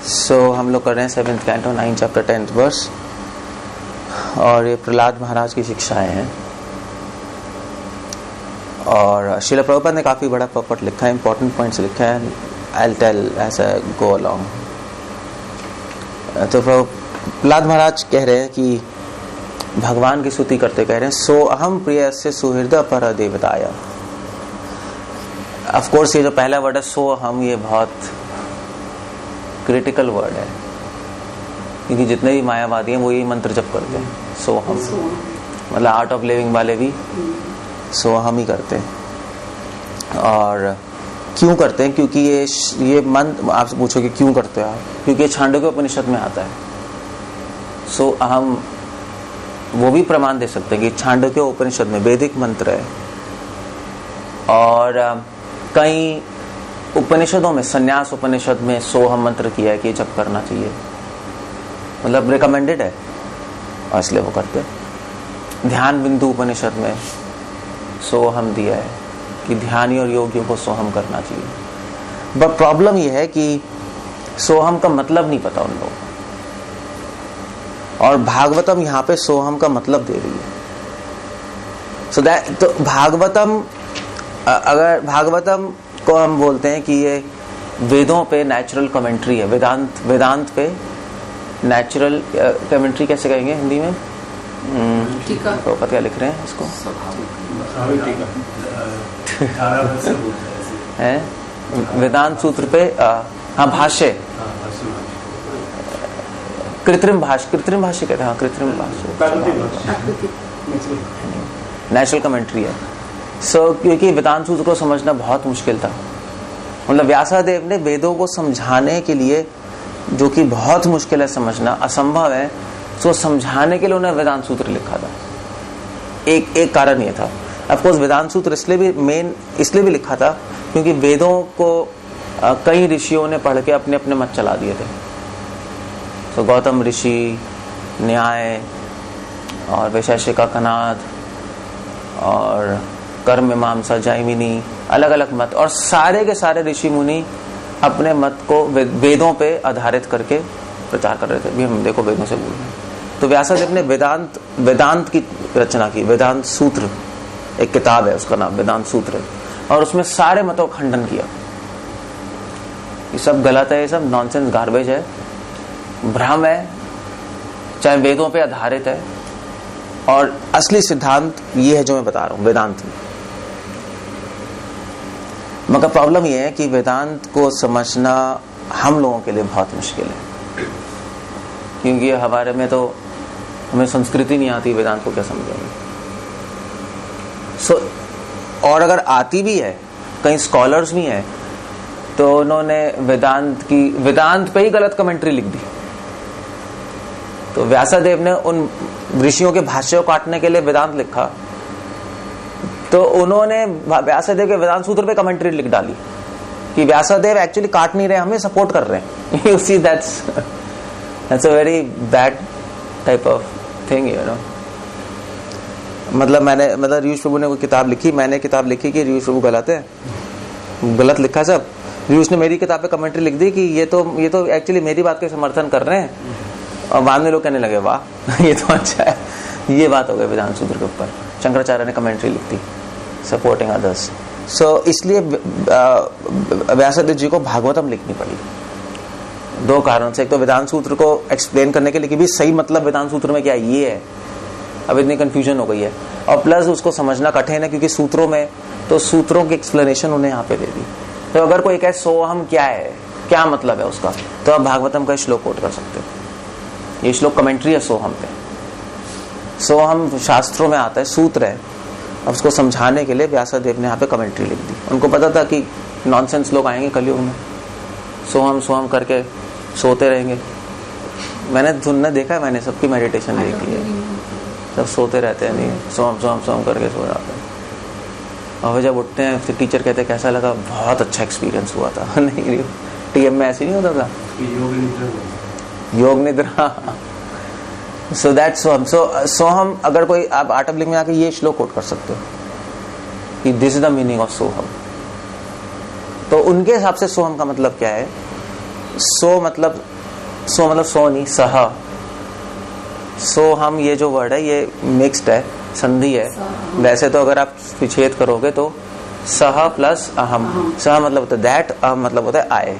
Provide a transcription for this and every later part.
हम लोग कर रहे हैं 7th canto 9 chapter 10th verse, और ये प्रहलाद महाराज की शिक्षाएं हैं। और श्रील प्रभुपाद ने काफ़ी बड़ा पर्पट लिखा है, इंपॉर्टेंट पॉइंट्स लिखा है। I will tell as I go along. तो प्रहलाद महाराज कह रहे हैं कि भगवान की स्तुति करते कह रहे हैं, सो अहम प्रिय से सुहृदय पर देवताया। ऑफ कोर्स ये जो पहला वर्ड है सो अहम, ये बहुत क्रिटिकल वर्ड है, क्योंकि जितने भी मायावादी हैं वो ये मंत्र जप करते हैं, सो हम। मतलब आर्ट ऑफ लिविंग वाले भी सो हम ही करते हैं। और क्यों करते हैं? क्योंकि ये मंत्र, आपसे पूछोगे क्यों करते हो आप, क्योंकि ये छांदोग्य उपनिषद में आता है। सो हम वो भी प्रमाण दे सकते हैं कि छांदोग्य उपनिषद में वैदिक मंत्र है, और कई उपनिषदों में, संन्यास उपनिषद में सोहम मंत्र किया है कि जप करना चाहिए, मतलब रिकमेंडेड है, और इसलिए वो करते हैं। ध्यान बिंदु उपनिषद में सोहम दिया है कि ध्यानी और योगियों को सोहम करना चाहिए। बट प्रॉब्लम यह है कि सोहम का मतलब नहीं पता उन लोगों को, और भागवतम यहाँ पे सोहम का मतलब दे रही है। सो दैट, तो भागवतम, अगर भागवतम को हम बोलते हैं कि ये वेदों पे नेचुरल कमेंट्री है, वेदांत पे नेचुरल कमेंट्री कैसे कहेंगे हिंदी में? तो क्या लिख रहे हैं इसको? है वेदांत सूत्र पे हाँ भाष्य, कृत्रिम भाष्य कहते हैं। हाँ, कृत्रिम भाष्य नेचुरल कमेंट्री है। क्योंकि वेदांत सूत्र को समझना बहुत मुश्किल था, मतलब व्यासादेव ने वेदों को समझाने के लिए, जो कि बहुत मुश्किल है समझना, असंभव है, सो समझाने के लिए उन्होंने वेदांत सूत्र लिखा था। एक कारण ये था। ऑफ कोर्स वेदांत सूत्र इसलिए भी लिखा था क्योंकि वेदों को कई ऋषियों ने पढ़ के अपने अपने मत चला दिए थे। तो गौतम ऋषि, न्याय और वैशेषिका कनाद और कर्म मीमांसा जैमिनी, अलग अलग मत, और सारे के सारे ऋषि मुनि अपने मत को वेदों पे आधारित करके प्रचार कर रहे थे। भी हम देखो वेदों से बोल रहे हैं। तो व्यासदेव ने वेदांत की रचना की। वेदांत सूत्र एक किताब है, उसका नाम वेदांत सूत्र है, और उसमें सारे मतों का खंडन किया। ये सब गलत है, ये सब नॉनसेंस गार्बेज है, भ्रम है, चाहे वेदों पे आधारित है, और असली सिद्धांत ये है जो मैं बता रहा हूं वेदांत में। मगर प्रॉब्लम ये है कि वेदांत को समझना हम लोगों के लिए बहुत मुश्किल है, क्योंकि हमारे में तो हमें संस्कृति नहीं आती, वेदांत को क्या समझेंगे। और अगर आती भी है, कई स्कॉलर्स भी हैं, तो उन्होंने वेदांत पे ही गलत कमेंट्री लिख दी। तो व्यासदेव ने उन ऋषियों के भाष्य को काटने के लिए वेदांत लिखा, तो उन्होंने व्यासदेव के वेदांत सूत्र पे कमेंट्री लिख डाली कि व्यासदेव एक्चुअली काट नहीं रहे, हमें सपोर्ट कर रहे हैं। You see that's a very bad type of thing, you know. मतलब ऋषि प्रभु ने कोई किताब लिखी, मैंने किताब लिखी कि ऋषि प्रभु गलत है, गलत लिखा सब। ऋषि ने मेरी किताब पे कमेंट्री लिख दी कि ये तो एक्चुअली मेरी बात का समर्थन कर रहे हैं, और बाद में लोग कहने लगे वाह ये तो अच्छा है। ये बात हो गई वेदांत सूत्र के ऊपर। शंकराचार्य ने कमेंट्री लिख दी सपोर्टिंग अदर्स। इसलिए व्यासदेव जी को भागवतम लिखनी पड़ी, दो कारण से। एक तो वेदांत सूत्र को एक्सप्लेन करने के लिए कि भी सही मतलब वेदांत सूत्र में क्या ये है, अब इतनी कंफ्यूजन हो गई है, और प्लस उसको समझना कठिन है क्योंकि सूत्रों में, तो सूत्रों की एक्सप्लेनेशन उन्हें यहाँ पे दे दी। तो अगर कोई कहे सोहम क्या है, क्या मतलब है उसका, तो आप भागवतम का श्लोक कोट कर सकते हो। ये श्लोक कमेंट्री है सोहम पे। सोहम शास्त्रों में आता है, सूत्र है, अब उसको समझाने के लिए व्यासदेव ने यहाँ पे कमेंट्री लिख दी। उनको पता था कि नॉनसेंस लोग आएंगे कलयुग में, सोहम करके सोते रहेंगे। मैंने धुन देखा है, मैंने सबकी मेडिटेशन देखी है, सब सोते रहते हैं, नहीं सोहम करके सो जाते हैं, और जब उठते हैं फिर टीचर कहते हैं कैसा लगा, बहुत अच्छा एक्सपीरियंस हुआ था। नहीं, टीएम में ऐसे नहीं होता था, योग निद्रा। सो दैट सोहम, अगर कोई आप आटवलिंग में आके ये श्लोक कोट कर सकते हो कि this is the meaning of सोहम। तो उनके हिसाब से सोहम का मतलब क्या है सो मतलब सो नहीं, सह। सो हम, ये जो वर्ड है ये मिक्स्ड है, संधि है। वैसे तो अगर आप विच्छेद करोगे तो सह प्लस अहम। सह मतलब होता है दैट, अहम मतलब होता है आई।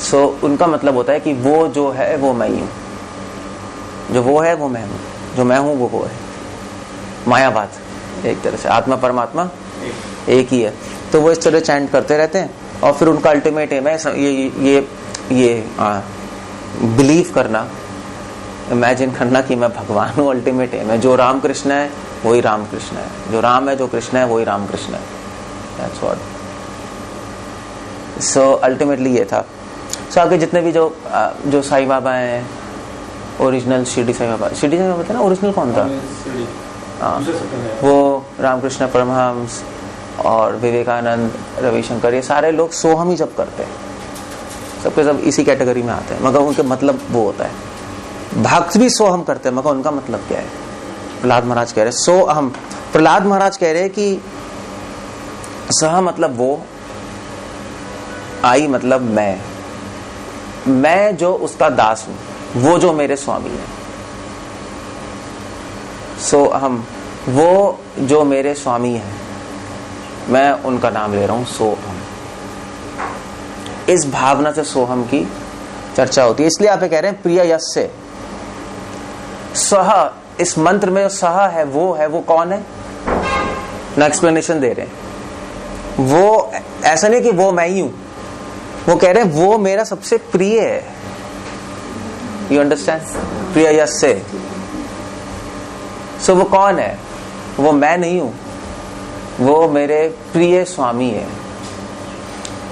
सो उनका मतलब होता है कि वो जो है वो मैं ही हूँ, जो वो है वो मैं हूँ, जो मैं हूँ वो है। मायावाद एक तरह से, आत्मा परमात्मा एक ही है। तो वो इस तरह चैंट करते रहते हैं और फिर उनका अल्टीमेट एम है ये बिलीव करना, इमेजिन करना कि मैं भगवान हूँ। अल्टीमेट एम है, जो राम कृष्ण है वही राम कृष्ण है, जो राम है जो कृष्ण है वही राम कृष्ण है। That's what. सो अल्टीमेटली ये था। सो आगे जितने भी जो साईं बाबा हैं, ओरिजिनल शिरडी साईं बाबा, शिरडी साईं बाबा थे ना, ओरिजिनल कौन था? वो रामकृष्ण परमहंस और विवेकानंद, रविशंकर, ये सारे लोग सोहम ही जब करते हैं, सबके सब इसी कैटेगरी में आते हैं, मगर उनके मतलब वो होता है। भक्त भी सोहम करते हैं, मगर उनका मतलब क्या है? प्रहलाद महाराज कह रहे सो अहम। प्रहलाद महाराज कह रहे कि सह मतलब वो, आई मतलब मैं जो उसका दास हूं, वो जो मेरे स्वामी है। सो अहम, वो जो मेरे स्वामी है, मैं उनका नाम ले रहा हूं, सो अहम। इस भावना से सोहम की चर्चा होती है। इसलिए आप कह रहे हैं प्रिय यस्य सह। इस मंत्र में जो सह है वो कौन है ना, एक्सप्लेनेशन दे रहे हैं। वो ऐसा नहीं कि वो मैं ही हूं, वो कह रहे हैं वो मेरा सबसे प्रिय है। You understand? प्रिय यस्य। सो वो कौन है? वो मैं नहीं हूं, वो मेरे प्रिय स्वामी है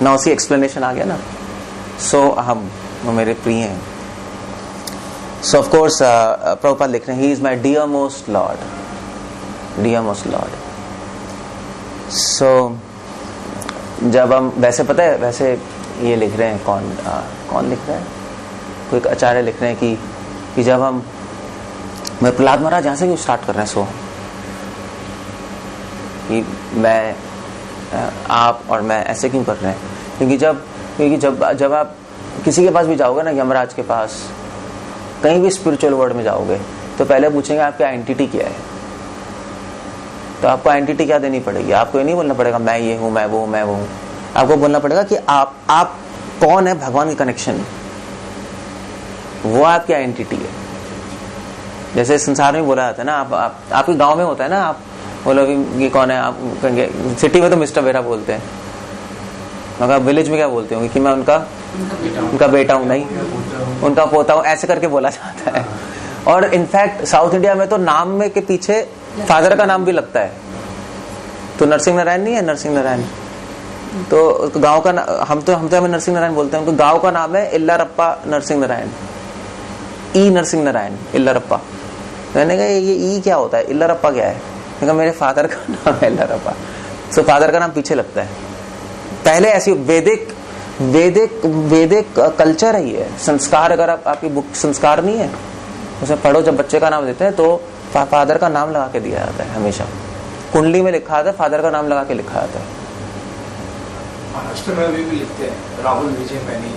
ना। उसी एक्सप्लेनेशन आ गया ना। सो अहम, वो मेरे प्रिय हैं। सो ऑफ कोर्स प्रभुपाद लिख रहे हैं he is my dear most lord, dear most lord. So जब हम वैसे पता है, वैसे ये लिख रहे हैं कौन लिख रहा है? कोई आचार्य लिख रहे हैं कि जब हम, मैं प्रहलाद महाराज यहां से क्यों स्टार्ट कर रहे हैं सो, कि मैं, आप और मैं ऐसे क्यों कर रहे हैं? क्योंकि जब आप किसी के पास भी जाओगे ना, यमराज के पास, कहीं भी स्पिरिचुअल वर्ल्ड में जाओगे, तो पहले पूछेंगे आपकी आइडेंटिटी क्या है। तो आपको आइडेंटिटी क्या देनी पड़ेगी? आपको ये नहीं बोलना पड़ेगा मैं ये हूं, मैं वो हूं, मैं वो हूं। आपको बोलना पड़ेगा कि आप कौन है भगवान के कनेक्शन, वो आपकी आइडेंटिटी है। जैसे संसार में बोला जाता है ना, आपके गांव में होता है ना, आप बोलो ये कौन है, आप कहेंगे, सिटी में तो मिस्टर बेरा बोलते हैं, मगर विलेज में क्या बोलते होंगे कि मैं उनका बेटा हूं, नहीं उनका पोता हूं, ऐसे करके बोला जाता है। और इनफैक्ट साउथ इंडिया में तो नाम में के पीछे फादर का नाम भी लगता है। तो नरसिंह नारायण नहीं है, नरसिंह नारायण, तो गांव का हम तो हमें नरसिंह नारायण बोलते हैं, उनके गांव का नाम है इल्लारप्पा नरसिंह नारायण, ई नरसिंह नारायण इल्लारप्पा। मैंने कहा ये ई क्या होता है, इल्लारप्पा क्या है? मैंने कहा मेरे फादर का नाम है इल्लारप्पा। सो फादर का नाम पीछे लगता है। पहले ऐसी वैदिक कल्चर है ये, संस्कार। अगर आपकी बुक संस्कार नहीं है, उसे पढ़ो, जब बच्चे का नाम देते हैं तो फादर का नाम लगा के दिया जाता है। हमेशा कुंडली में लिखा आता है, फादर का नाम लगा के लिखा जाता है। महाराष्ट्र में अभी भी लिखते हैं राहुल विजय पैनी,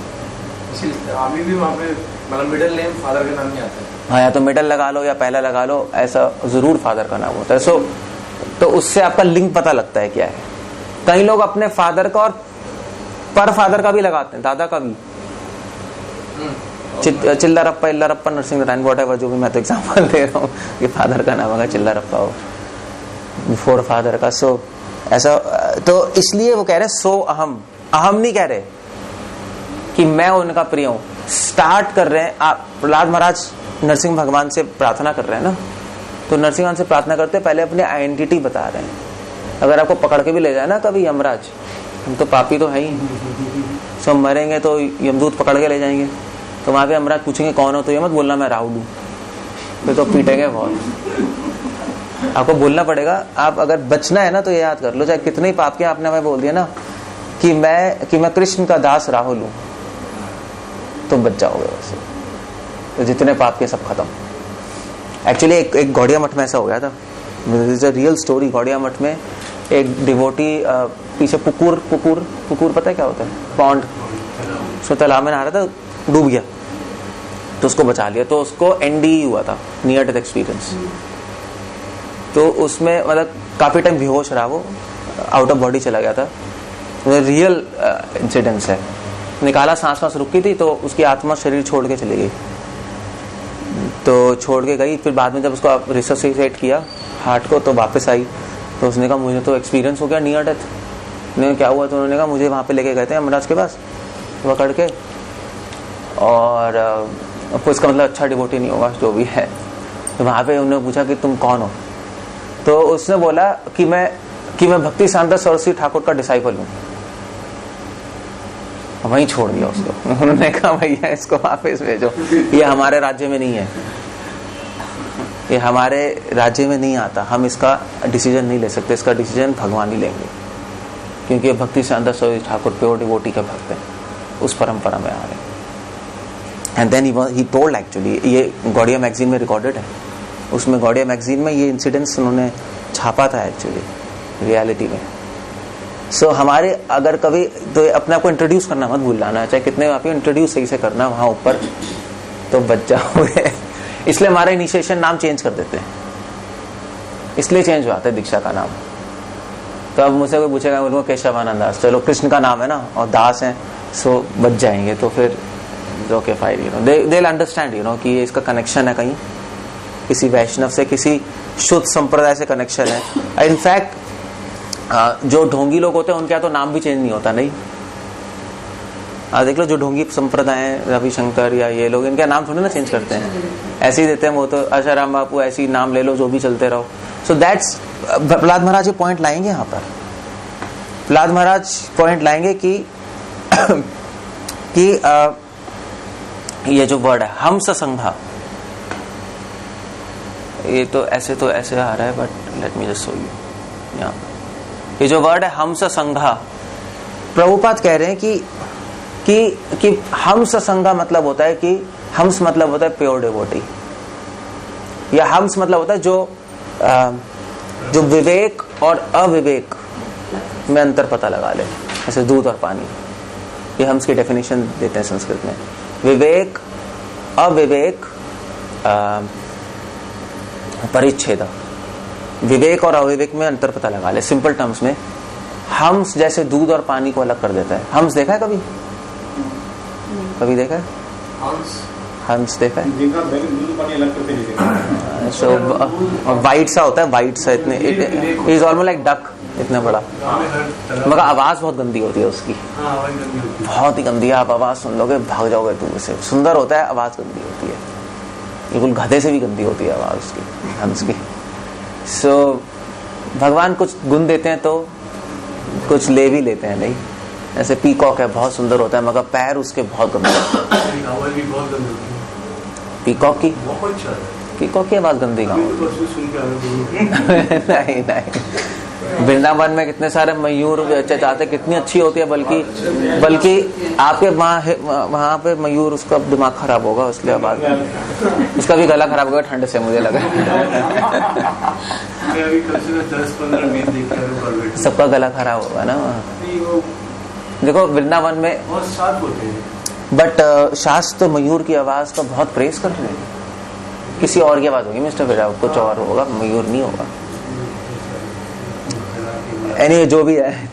इसी लिखते हैं अभी भी। वहाँ पे मतलब मिडिल नेम फादर का नाम नहीं आता है। हाँ, या तो मिडिल लगा लो या पहला लगा लो, ऐसा जरूर फादर का नाम होता है। सो तो उससे आपका लिंक पता लगता है क्या है। कई लोग अपने फादर का और पर फादर का भी लगाते हैं, दादा का भी। चिल्लारप्पा, इल्लारप्पा, नरसिंह नारायण, व्हाटएवर, जो भी मैं तो एग्जांपल दे रहा हूँ कि फादर का नाम होगा चिल्लारप्पा हो, बिफोर फादर का। सो ऐसा, तो इसलिए वो कह रहे हैं सो अहम। अहम नहीं कह रहे कि मैं उनका प्रिय हूं। स्टार्ट कर रहे हैं आप, प्रहलाद महाराज नरसिंह भगवान से प्रार्थना कर रहे हैं ना, तो नरसिंह भगवान से प्रार्थना करते पहले अपनी आइडेंटिटी बता रहे हैं। अगर आपको पकड़ के भी ले जाए ना कभी यमराज, हम तो पापी तो है ही, सब मरेंगे तो यमदूत पकड़ के ले जाएंगे, तो वहां पे यमराज पूछेंगे कौन हो, तो ये मत बोलना मैं राहुल हूं, फिर तो पीटेंगे बहुत। आपको बोलना पड़ेगा। आप अगर बचना है ना तो ये याद कर लो, चाहे कितने ही पाप के आपने हमें बोल दिया ना कि मैं कृष्ण का दास राहुल हूं, तुम बच जाओगे वैसे। तो जितने पाप के सब खत्म। एक्चुअली एक गौड़िया मठ में ऐसा हो गया था, रियल स्टोरी। गौड़िया मठ में एक डिवोटी पीछे पुकुर पता है क्या होता है? पॉन्ड। सो तालाब में नहा रहा था, डूब गया, तो उसको बचा लिया। तो उसको NDE हुआ था, नियर डेथ एक्सपीरियंस। तो उसमें मतलब काफी टाइम बेहोश रहा, वो आउट ऑफ बॉडी चला गया था। रियल इंसिडेंट्स है। निकाला, सांस वांस रुकी थी, तो उसकी आत्मा शरीर छोड़ के चली गई। तो छोड़ के गई, फिर बाद में जब उसको रिसोसिएट किया हार्ट को, तो वापस आई। तो उसने कहा मुझे तो एक्सपीरियंस हो गया नियर डेथ। उन्होंने क्या हुआ, तो उन्होंने कहा मुझे वहाँ पे लेके गए थे यमराज के पास पकड़ के, और आपको इसका मतलब अच्छा डिवोटी नहीं होगा जो भी है। तो वहाँ पे उन्होंने पूछा कि तुम कौन हो, तो उसने बोला कि मैं भक्ति सांदा सरस्वती ठाकुर का डिसाइपल हूँ। वहीं छोड़ दिया उसको। उन्होंने कहा भैया इसको वापस भेजो, ये हमारे राज्य में नहीं है, ये हमारे राज्य में नहीं आता, हम इसका डिसीजन नहीं ले सकते, इसका डिसीजन भगवान ही लेंगे, क्योंकि भक्ति सांदा सरस्वती ठाकुर प्योर डिवोटी के भक्त हैं, उस परंपरा में आ रहे हैं। And then he told, actually ये गौड़िया मैगजीन में रिकॉर्डेड है, उसमें गौड़िया मैगजीन में ये इंसिडेंट्स उन्होंने छापा था एक्चुअली रियलिटी में। सो हमारे अगर कभी तो अपने आप को इंट्रोड्यूस करना मत भूल जाना, चाहे कितने आप इंट्रोड्यूस सही से करना वहां ऊपर, तो बच जाओगे। इसलिए हमारा इनिशिएशन नाम चेंज कर देते हैं, इसलिए चेंज हुआ था दीक्षा का नाम। तो अब मुझसे कोई पूछेगा, बोलूँगा केशवानंद दास, चलो कृष्ण का नाम है ना और दास है, सो बच जाएंगे। तो फिर okay fine, you know they will understand, you know कि इसका कनेक्शन है, कहीं किसी वैष्णव से, किसी शुद्ध संप्रदाय से कनेक्शन है। इनफैक्ट जो ढोंगी लोग होते हैं उनका तो नाम भी चेंज नहीं होता, नहीं देख लो जो ढोंगी संप्रदाय है, रविशंकर या ये लोग, इनका नाम थोड़ी ना चेंज करते हैं, ऐसे ही देते हैं वो तो, आशाराम बापू ऐसे ही नाम ले लो, जो भी चलते रहो। So that's, Prahlad Maharaj point लाएंगे यहाँ पर, प्रहलाद महाराज पॉइंट लाएंगे कि ये जो वर्ड है हंस संघा, ये तो ऐसे आ रहा है, but let me just show you. यहाँ ये जो वर्ड है हंस संघा, प्रभुपाद कह रहे हैं कि हंस संघा मतलब होता है कि हंस मतलब होता है प्योर डिवोटी, या हंस मतलब होता है जो विवेक और अविवेक में अंतर पता लगा ले, जैसे दूध और पानी। ये हंस की डेफिनेशन देते हैं संस्कृत में, विवेक अविवेक परिच्छेद, विवेक और अविवेक में अंतर पता लगा ले। सिंपल टर्म्स में हंस जैसे दूध और पानी को अलग कर देता है। हंस देखा है कभी? कभी देखा है हंस देखा है? सो वाइट सा होता है, वाइट सा, इतने इज ऑलमोस्ट लाइक डक, इतना बड़ा, मगर आवाज बहुत गंदी होती है उसकी, बहुत ही गंदी है। आप आवाज सुन लोगे भाग जाओगे दूर से। सुंदर होता है, आवाज गंदी होती है, बिल्कुल गधे से भी गंदी होती है आवाज उसकी, हंस की। सो भगवान कुछ गुण देते हैं तो कुछ ले भी लेते हैं, नहीं? ऐसे पीकॉक है, बहुत सुंदर होता है, मगर पैर उसके बहुत गंदे होते हैं। पीकॉक की आवाज गंदी कहाँ होती? नहीं, वृंदावन में कितने सारे मयूर चाहते, कितनी अच्छी होती है, बल्कि आपके वहाँ पे मयूर, उसका दिमाग खराब होगा, इसलिए आवाज, उसका भी गला खराब होगा ठंड से, मुझे लगा। सबका गला खराब होगा ना। देखो वृंदावन में बट शास्त्र तो मयूर की आवाज का बहुत प्रेस कर रहे हैं। किसी और की आवाज होगी मिस्टर विरा, कुछ और होगा, मयूर नहीं होगा। एनीवे जो भी है,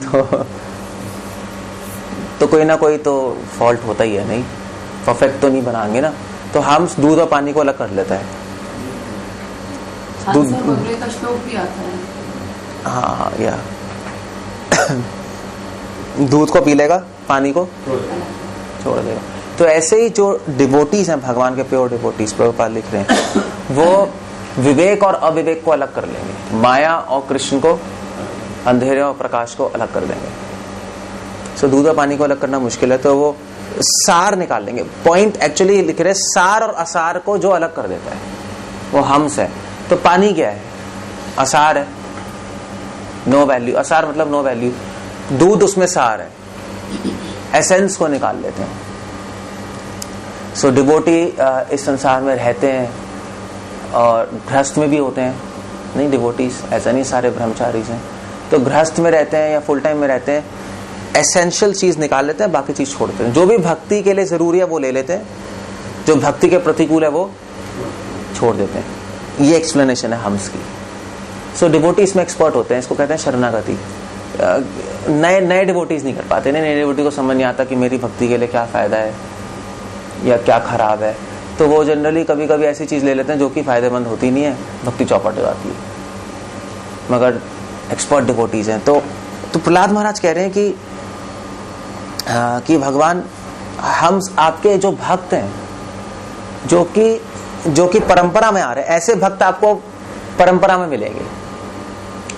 तो कोई ना कोई तो फॉल्ट होता ही है, नहीं? परफेक्ट तो नहीं बनाएंगे ना। तो हम दूध और पानी को अलग कर लेता है। दूध का श्लोक भी आता है। हाँ, या दूध को पी लेगा, पानी को छोड़ देगा। तो ऐसे ही जो डिवोटीज हैं भगवान के, प्योर डिवोटीज, प्रभुपाद लिख रहे हैं, वो विवेक और अविवेक को अलग कर लेंगे, माया और कृष्ण को, अंधेरे और प्रकाश को अलग कर देंगे। सो दूध और पानी को अलग करना मुश्किल है, तो वो सार निकाल लेंगे। पॉइंट एक्चुअली लिख रहे, सार और असार को जो अलग कर देता है वो हंस है। तो पानी क्या है? असार है, नो वैल्यू। असार मतलब नो वैल्यू। दूध उसमें सार है, एसेंस को निकाल लेते हैं। सो डिवोटी इस संसार में रहते हैं और गृहस्थ में भी होते हैं, नहीं डिवोटीज ऐसा नहीं सारे ब्रह्मचारी हैं, तो गृहस्थ में रहते हैं या फुल टाइम में रहते हैं, एसेंशियल चीज निकाल लेते हैं, बाकी चीज छोड़ते हैं। जो भी भक्ति के लिए जरूरी है वो ले लेते हैं, जो भक्ति के प्रतिकूल है वो छोड़ देते हैं। ये एक्सप्लेनेशन है हम्स की। सो डिवोटीज में एक्सपर्ट होते हैं, इसको कहते हैं शरणागति। नए डिवोटीज नहीं कर पाते, नए डिवोटी को समझ नहीं आता कि मेरी भक्ति के लिए क्या फायदा है या क्या खराब है, तो वो जनरली कभी कभी ऐसी चीज ले लेते हैं जो कि फायदेमंद होती नहीं है, भक्ति चौपट हो जाती है। मगर एक्सपर्ट डिवोटीज हैं। तो प्रहलाद महाराज कह रहे हैं कि भगवान, हम आपके जो भक्त हैं, जो कि परंपरा में आ रहे हैं, ऐसे भक्त आपको परंपरा में मिलेंगे।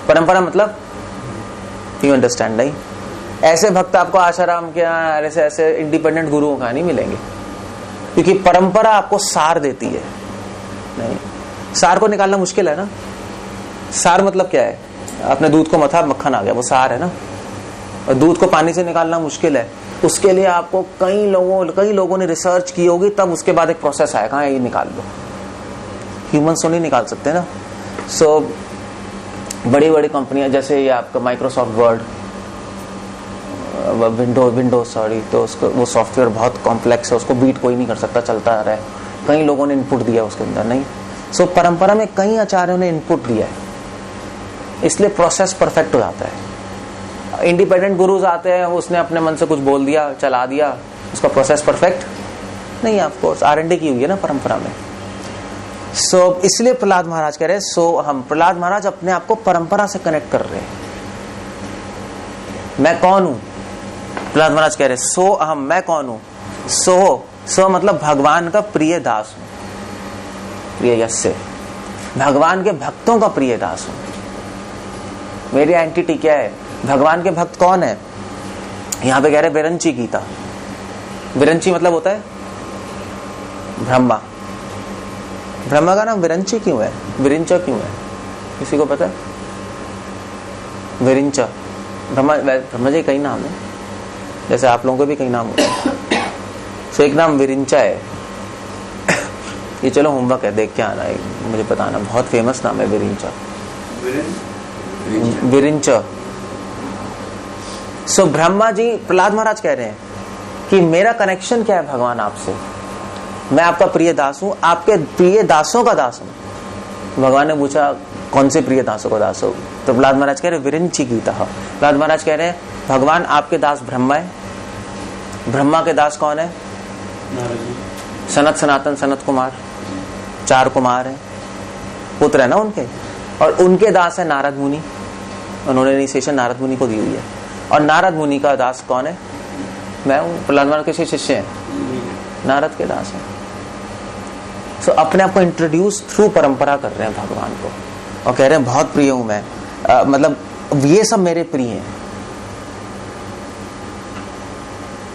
परंपरा मतलब यू अंडरस्टैंड नहीं? ऐसे भक्त आपको आशाराम के यहाँ ऐसे इंडिपेंडेंट गुरुओं का नहीं मिलेंगे, क्योंकि परंपरा आपको सार देती है। नहीं, सार को निकालना मुश्किल है ना। सार मतलब क्या है? आपने दूध को मथा, मक्खन आ गया, वो सार है ना। और दूध को पानी से निकालना मुश्किल है, उसके लिए आपको कई लोगों ने रिसर्च की होगी, तब उसके बाद एक प्रोसेस आएगा, ये निकाल लो। ह्यूमंस तो नहीं निकाल सकते ना। सो बड़ी बड़ी कंपनियां, जैसे ये आपका माइक्रोसॉफ्ट वर्ड, विंडोज सॉरी, तो उसको वो सॉफ्टवेयर बहुत कॉम्प्लेक्स है, उसको बीट कोई नहीं कर सकता, चलता आ रहा है। कई लोगों ने इनपुट दिया उसके अंदर, नहीं। सो परंपरा में कई आचार्यों ने इनपुट दिया है, इसलिए प्रोसेस परफेक्ट हो जाता है। इंडिपेंडेंट गुरुज आते हैं, उसने अपने मन से कुछ बोल दिया, चला दिया, उसका प्रोसेस परफेक्ट नहीं है। ऑफ कोर्स R&D की हुई है ना परंपरा में। सो इसलिए प्रहलाद महाराज कह रहे हैं, हम प्रहलाद महाराज अपने आप को परंपरा से कनेक्ट कर रहे हैं। मैं कौन हूं? प्रहलाद महाराज कह रहे हैं सो अहम, मैं कौन हूं? सो मतलब भगवान का प्रिय दास हूं, प्रिय यस्य, भगवान के भक्तों का प्रिय दास हूं। मेरी एंटिटी क्या है? भगवान के भक्त कौन है? यहां पे कह रहे विरंची गीता। विरंची मतलब होता है ब्रह्मा। ब्रह्मा का नाम विरंची क्यों है? विरिंचा क्यों है? किसी को पता है? विरिंचा, ब्रह्मा जी कई नाम है, जैसे आप लोगों के भी कई नाम होते हैं। तो एक नाम विरिंचा है। ये चलो होमवर्क है, देख के आना है, मुझे बताना। बहुत फेमस नाम है विरिंचा। विरिंचा। सो ब्रह्मा जी, प्रहलाद महाराज कह रहे हैं कि मेरा कनेक्शन क्या है भगवान आपसे? मैं आपका प्रिय दास हूं, आपके प्रिय दासों का दास हूं। भगवान ने पूछा कौन से प्रिय दासों का दास हो? तो प्रहलाद महाराज कह रहे विरिंची गीता। प्रहलाद महाराज कह रहे हैं भगवान आपके दास ब्रह्मा है। ब्रह्मा के दास कौन है? सनत, सनातन, सनत कुमार, 4 कुमार है, पुत्र है ना उनके। और उनके दास है नारद मुनि, उन्होंने इनिशिएशन नारद मुनि को दी हुई है। और नारद मुनि का दास कौन है? मैं हूं। प्रहलाद महाराज के शिष्य हैं, नारद के दास हैं। सो अपने आप को इंट्रोड्यूस थ्रू परंपरा कर रहे हैं भगवान को, और कह रहे हैं बहुत प्रिय हूं मैं, मतलब ये सब मेरे प्रिय हैं।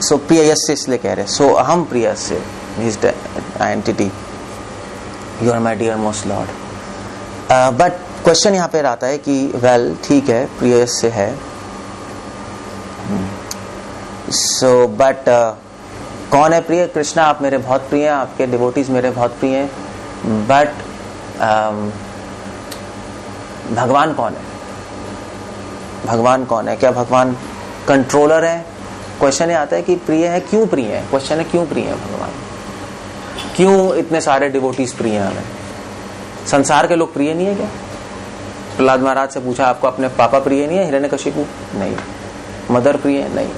सो प्रियस्य इसलिए कह रहे हैं, सो अहम प्रियस्य, entity, you are my dear most lord. But question यहाँ पे आता है कि वेल ठीक है, प्रियस्य है, सो बट कौन है प्रिय? कृष्णा आप मेरे बहुत प्रिय हैं, आपके डिवोटीज मेरे बहुत प्रिय हैं, बट भगवान कौन है? भगवान कौन है? क्या भगवान कंट्रोलर है? क्वेश्चन ये आता है कि प्रिय है, क्यों प्रिय है? क्वेश्चन है क्यों प्रिय है भगवान? क्यों इतने सारे डिवोटीज प्रिय हैं हमें? संसार के लोग प्रिय नहीं है क्या? प्रहलाद महाराज से पूछा आपको अपने पापा प्रिय नहीं है? हिरण्यकशिपु नहीं। मदर प्रिय है? नहीं।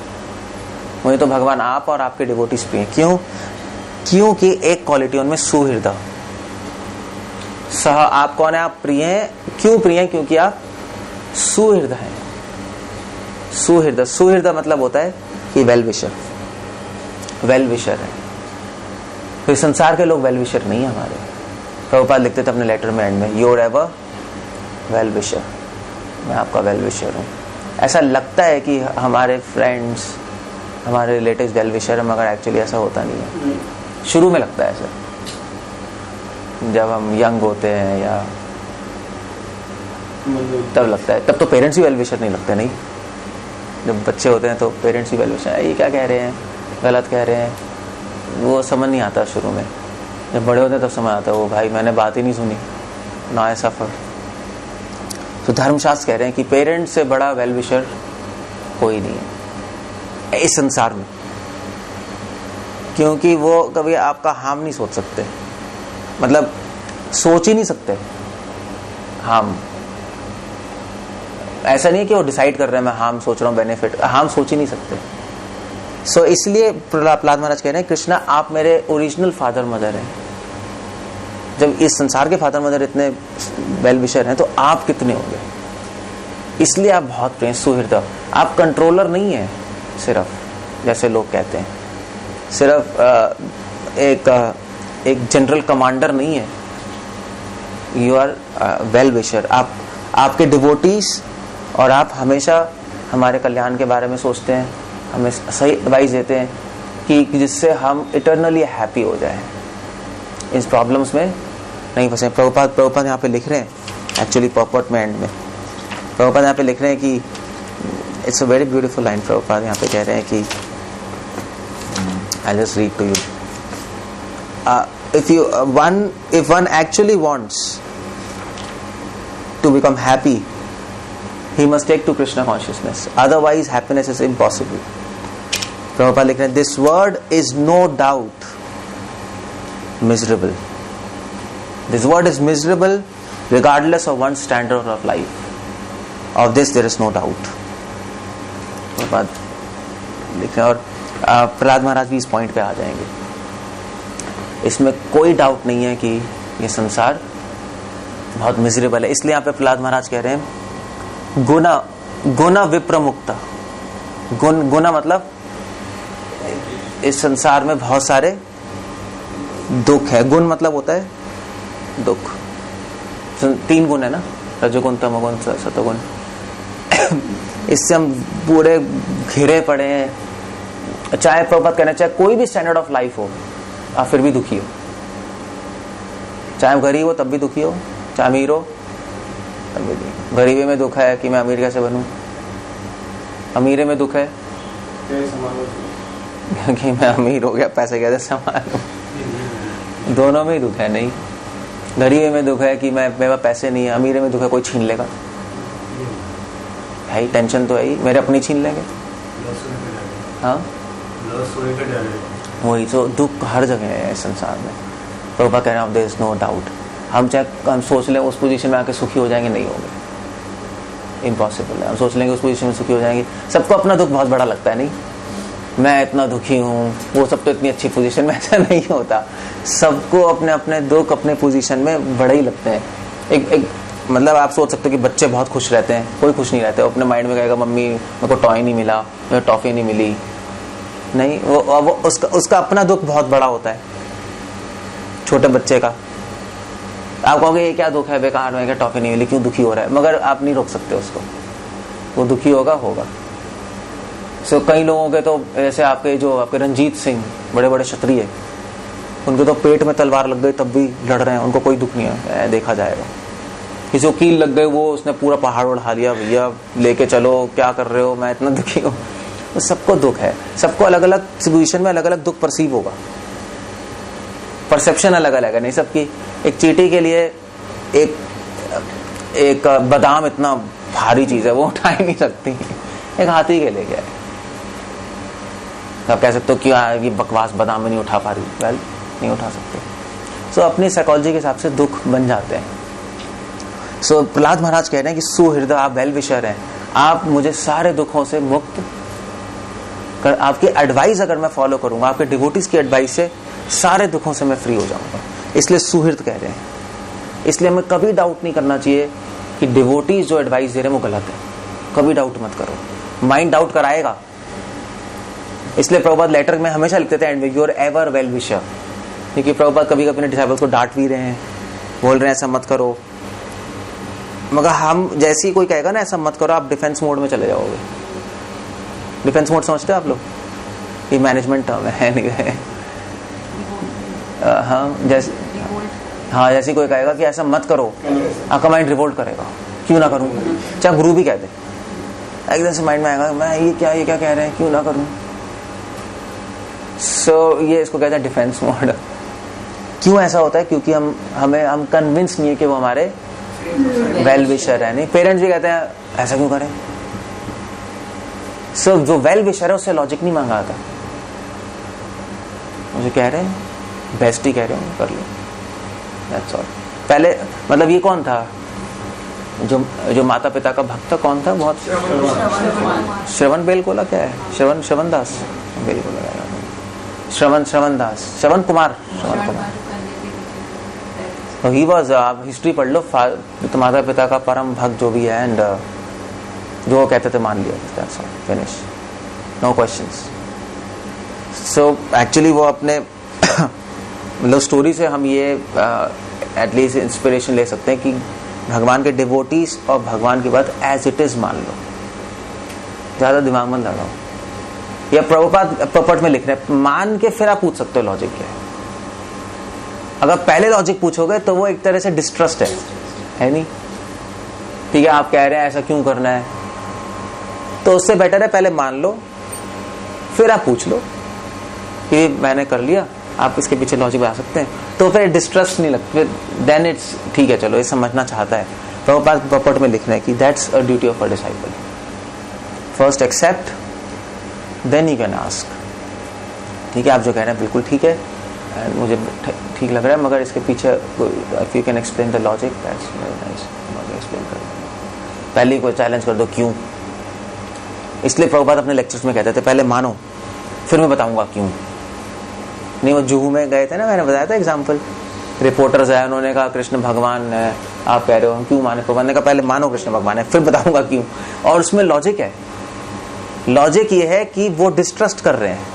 मुझे तो भगवान आप और आपके डिवोटीज प्रिय। क्यों? क्योंकि एक क्वालिटी उनमें सुहृदय। सह आप कौन है? आप प्रिय हैं। क्यों प्रिय हैं? क्योंकि आप सुहृदय हैं। सुहृदय, सुहृदय मतलब होता है कि वेल विशर, वेल विशर है। तो संसार के लोग वेल विशर नहीं है हमारे। प्रभुपाद लिखते थे अपने लेटर में एंड में, योर एवर वेल विशर, मैं आपका वेल विशर हूँ। ऐसा लगता है कि हमारे फ्रेंड्स, हमारे रिलेटिव्स वेल विशर है, मगर एक्चुअली ऐसा होता नहीं है। शुरू में लगता है ऐसा, जब हम यंग होते हैं या तब लगता है। तब तो पेरेंट्स ही वेल विशर नहीं लगते। नहीं, जब बच्चे होते हैं तो पेरेंट्स ही वेल विशर, ये क्या कह रहे हैं, गलत कह रहे हैं, वो समझ नहीं आता शुरू में। जब बड़े होते हैं तब समझ आता है, वो भाई मैंने बात ही नहीं सुनी, ना आई सफर। तो धर्मशास्त्र कह रहे हैं कि पेरेंट्स से बड़ा वेल विशर कोई नहीं है। इस संसार में, क्योंकि वो कभी आपका हार्म नहीं सोच सकते, मतलब सोच ही नहीं सकते हार्म। ऐसा नहीं कि वो डिसाइड कर रहे हैं मैं हार्म सोच रहा हूँ, बेनिफिट, हार्म सोच ही नहीं सकते। सो इसलिए प्रहलाद महाराज कह रहे हैं कृष्णा आप मेरे ओरिजिनल फादर मदर हैं। जब इस संसार के फादर मदर इतने वेल विशर हैं तो आप कितने होंगे, इसलिए आप बहुत प्रेम सुहृदय। आप कंट्रोलर नहीं है सिर्फ, जैसे लोग कहते हैं, सिर्फ एक जनरल कमांडर नहीं है, यू आर वेल विशर। आपके डिवोटीज और आप हमेशा हमारे कल्याण के बारे में सोचते हैं, हमें सही एडवाइस देते हैं कि जिससे हम इटर्नली हैप्पी हो जाएं, इस प्रॉब्लम्स में नहीं फंसे। प्रभुपाद यहाँ पे लिख रहे हैं, एक्चुअली पॉपट में एंड में प्रभुपाद यहाँ पे लिख रहे हैं कि it's a very beautiful line. Prabhupada यहाँ पे कह रहे हैं कि I just read to you, if one actually wants to become happy, he must take to Krishna consciousness, otherwise happiness is impossible. Prabhupada लिख रहे हैं this word is no doubt miserable. This word is miserable regardless of one's standard of life. Of this there is no doubt. Prabhupada लिख रहे हैं, और प्रहलाद महाराज भी इस point पे आ जाएंगे। इसमें कोई डाउट नहीं है कि ये संसार बहुत मिजरेबल है। इसलिए यहाँ पे प्रहलाद महाराज कह रहे हैं गुना विप्रमुक्ता। गुना मतलब इस संसार में बहुत सारे दुख है। गुण मतलब होता है दुख। 3 गुण है ना, रजोगुण तमोगुण सतोगुण। इससे हम पूरे घिरे पड़े हैं। चाहे प्रभुपाद कहना चाहे कोई भी स्टैंडर्ड ऑफ लाइफ हो, आप फिर भी दुखी हो। चाहे गरीब हो तब भी दुखी हो, चाहे अमीर हो तब भी दुखी। गरीबी में दुख है कि मैं अमीर कैसे बनूं, अमीरे में दुख है कि मैं अमीर हो गया पैसे कैसे संभालूं। दोनों में ही दुख है। नहीं, गरीबी में दुख है कि मैं मेरे पास पैसे नहीं है, अमीरे में दुख है कोई छीन लेगा। है ही टेंशन तो है ही, मेरे अपनी छीन लेंगे। हाँ वही तो दुख हर जगह है इस संसार में। प्रभुपाद कह रहे हैं देयर इज नो डाउट। हम चाहे हम सोच लें उस पोजीशन में आके सुखी हो जाएंगे, नहीं होंगे, इम्पॉसिबल है। हम सोच लेंगे उस पोजीशन में सुखी हो जाएंगे। सबको अपना दुख बहुत बड़ा लगता है, नहीं मैं इतना दुखी हूँ, वो सब तो इतनी अच्छी पोजीशन में, ऐसा नहीं होता। सबको अपने अपने दुख अपने पोजीशन में बड़े ही लगते हैं। एक मतलब आप सोच सकते हो कि बच्चे बहुत खुश रहते हैं, कोई खुश नहीं रहते। अपने माइंड में कहेगा मम्मी मेरे को टॉय नहीं मिला, मेरे टॉफी नहीं मिली। नहीं, वो उसका अपना दुख बहुत बड़ा होता है छोटे बच्चे का। आप कहोगे ये क्या दुख है, बेकार में क्या टॉफी नहीं मिली, क्यों दुखी हो रहा है, मगर आप नहीं रोक सकते उसको, वो दुखी होगा। सो कई लोगों के तो ऐसे आपके रंजीत सिंह बड़े बड़े क्षत्रिय, उनके तो पेट में तलवार लग गई तब भी लड़ रहे हैं, उनको कोई दुख नहीं है, देखा जाएगा। किसी को कील लग गई, वो उसने पूरा पहाड़ उठा लिया, भैया लेके चलो, क्या कर रहे हो, मैं इतना दुखी हूँ। तो सबको दुख है, सबको अलग अलग सिचुएशन में अलग अलग दुख परसीव होगा, परसेप्शन अलग अलग है। नहीं सबकी। एक चींटी के लिए एक बादाम इतना भारी चीज है, वो उठा ही नहीं सकती। एक हाथी के लिए क्या है, आप कह सकते हो कि ये बकवास बादाम में नहीं उठा पा रही, वेल नहीं उठा सकते। सो अपनी साइकोलॉजी के हिसाब से दुख बन जाते हैं। सो प्रहलाद महाराज कह रहे हैं कि सुहृदय आप वेल विशर हैं, आप मुझे सारे दुखों से मुक्त कर, आपकी एडवाइस अगर मैं फॉलो करूंगा, आपके डिवोटीज की एडवाइस से सारे दुखों से मैं फ्री हो जाऊंगा। इसलिए सुहृद कह रहे हैं। इसलिए हमें कभी डाउट नहीं करना चाहिए कि डिवोटीज जो एडवाइस दे रहे हैं वो गलत है। कभी डाउट मत करो, माइंड डाउट कराएगा। इसलिए प्रभुपाद लेटर में हमेशा लिखते थे and your ever well wisher, क्योंकि प्रभुपाद कभी कभी अपने डिसाइपल्स को डांट भी रहे हैं, बोल रहे हैं ऐसा मत करो, मगर हम जैसे ही कोई कहेगा ना ऐसा मत करो, आप डिफेंस मोड में चले जाओगे। डिफेंस मोड समझते हो आप लोग? ये मैनेजमेंट टर्म है, नहीं है? हाँ जैसे कोई कहेगा कि ऐसा मत करो, आपका माइंड रिवोल्ट करेगा, क्यों ना करूं, चाहे गुरु भी कह दे, एकदम से माइंड में आएगा मैं ये क्या कह रहे हैं, क्यों ना करूं। सो ये इसको कहते हैं डिफेंस मोड। क्यों ऐसा होता है? क्योंकि हम कन्विंस नहीं है कि वो हमारे वेल विशर है। नहीं, पेरेंट्स भी कहते हैं ऐसा क्यों करें, सो जो वेल विशर है उससे लॉजिक नहीं मांगा था, मुझे कह रहे हैं बेस्ट ही कह रहे हो, कर लो, दैट्स ऑल। पहले मतलब ये कौन था जो माता पिता का भक्त था, कौन था? बहुत श्रवण बेलगोला, क्या है श्रवण दास बेलगोला, श्रवण दास, श्रवण कुमार। ही वॉज, आप हिस्ट्री पढ़ लो, माता पिता का परम भक्त जो भी है, एंड जो वो कहते थे मान लिया, that's all, finish, no questions. So actually वो अपने मतलब स्टोरी से हम ये एटलीस्ट इंस्पिरेशन ले सकते हैं कि भगवान के डिवोटीज और भगवान की बात एज इट इज मान लो, ज्यादा दिमाग मत लगाओ। या प्रभुपाद प्रपट में लिख रहे हैं, मान के फिर आप पूछ सकते हो लॉजिक क्या है। अगर पहले लॉजिक पूछोगे तो वो एक तरह से डिस्ट्रस्ट है नहीं? ठीक है, आप कह रहे हैं ऐसा क्यों करना है, तो उससे बेटर है पहले मान लो, फिर आप पूछ लो कि मैंने कर लिया, आप इसके पीछे लॉजिक बता सकते हैं, तो फिर डिस्ट्रस्ट नहीं लगता, देन इट्स ठीक है, चलो ये समझना चाहता है। प्रभुपाद प्रपट में लिखना है कि that's a duty of a disciple, first accept then you can ask. ठीक है, आप जो कह रहे हैं बिल्कुल ठीक है, मुझे ठीक लग रहा है, मगर इसके पीछे if you can explain the logic, that's very nice, मुझे एक्सप्लेन कर दो, पहले कोई चैलेंज कर दो क्यों। इसलिए प्रभुपाद अपने लेक्चर्स में कहते थे पहले मानो फिर मैं बताऊंगा क्यों। नहीं, वो जुहू में गए थे ना, मैंने बताया था एग्जाम्पल, रिपोर्टर्स आए, उन्होंने कहा कृष्ण भगवान है, आप कह रहे हो हम क्यों माने? प्रभुपाद ने कहा पहले मानो कृष्ण भगवान है, फिर बताऊंगा क्यों। और उसमें लॉजिक है, लॉजिक ये है कि वो डिस्ट्रस्ट कर रहे हैं।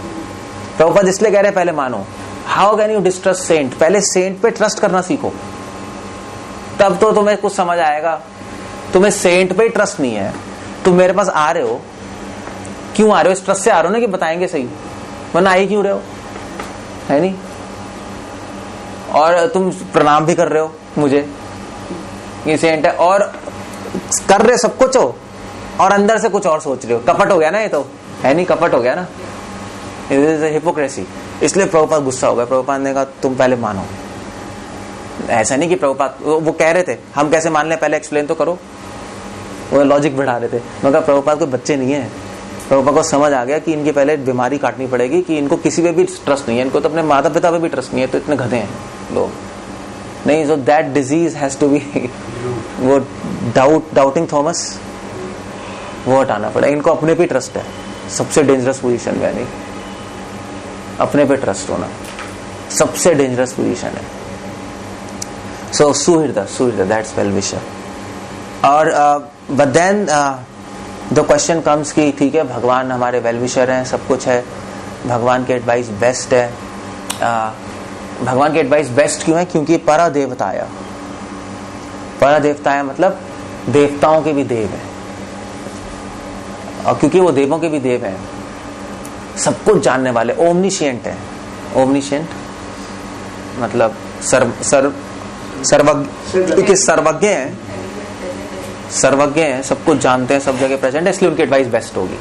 प्रभुपाद इसलिए कह रहे हैं पहले मानो। How can you distrust saint? पहले सेंट पे ट्रस्ट करना सीखो, तब तो तुम्हें कुछ समझ आएगा। तुम्हें सेंट पे ही ट्रस्ट नहीं है, तुम मेरे पास आ रहे हो, क्यों आ रहे हो? इस ट्रस्ट से आ रहे हो ना कि बताएंगे सही, वरना आई क्यों रहे हो, है नहीं? और तुम प्रणाम भी कर रहे हो मुझे, ये सेंट है, और कर रहे सब कुछ हो और अंदर से कुछ और सोच रहे हो, कपट हो गया ना, ये तो है नहीं, कपट हो गया ना, हिपोक्रेसी। इसलिए प्रभुपाद गुस्सा हो गया। प्रभुपाद ने कहा तुम पहले मानो। ऐसा नहीं कि प्रभुपाद वो कह रहे थे हम कैसे मान लें, पहले एक्सप्लेन तो करो, वो लॉजिक बढ़ा रहे थे, मगर प्रभुपाद को बच्चे नहीं है। प्रभुपाद को समझ आ गया कि इनकी पहले बीमारी काटनी पड़ेगी, कि इनको किसी पे भी ट्रस्ट नहीं है, इनको तो अपने माता पिता पे भी ट्रस्ट नहीं है, तो इतने गधे हैं लोग नहीं। So that disease has to be वो डाउटिंग थॉमस, वो हटाना पड़ेगा। इनको अपने पे ट्रस्ट है, सबसे डेंजरस पोजीशन में, नहीं अपने पे ट्रस्ट होना सबसे डेंजरस पोजीशन है। सो सुहृद दैट्स वेल विशर। और but then the question comes कि ठीक है भगवान हमारे वेल विशर हैं, सब कुछ है, भगवान की एडवाइस बेस्ट है। भगवान की एडवाइस बेस्ट क्यों है? क्योंकि परादेवताया, परादेवताया मतलब देवताओं के भी देव है, और क्योंकि वो देवों के भी देव हैं, सब कुछ जानने वाले, ओमनिशिएंट है। ओमनिशिएंट मतलब सर्वज्ञ हैं, सर्वज्ञ हैं, सब कुछ जानते हैं, सब जगह प्रेजेंट है, इसलिए उनकी एडवाइस बेस्ट होगी।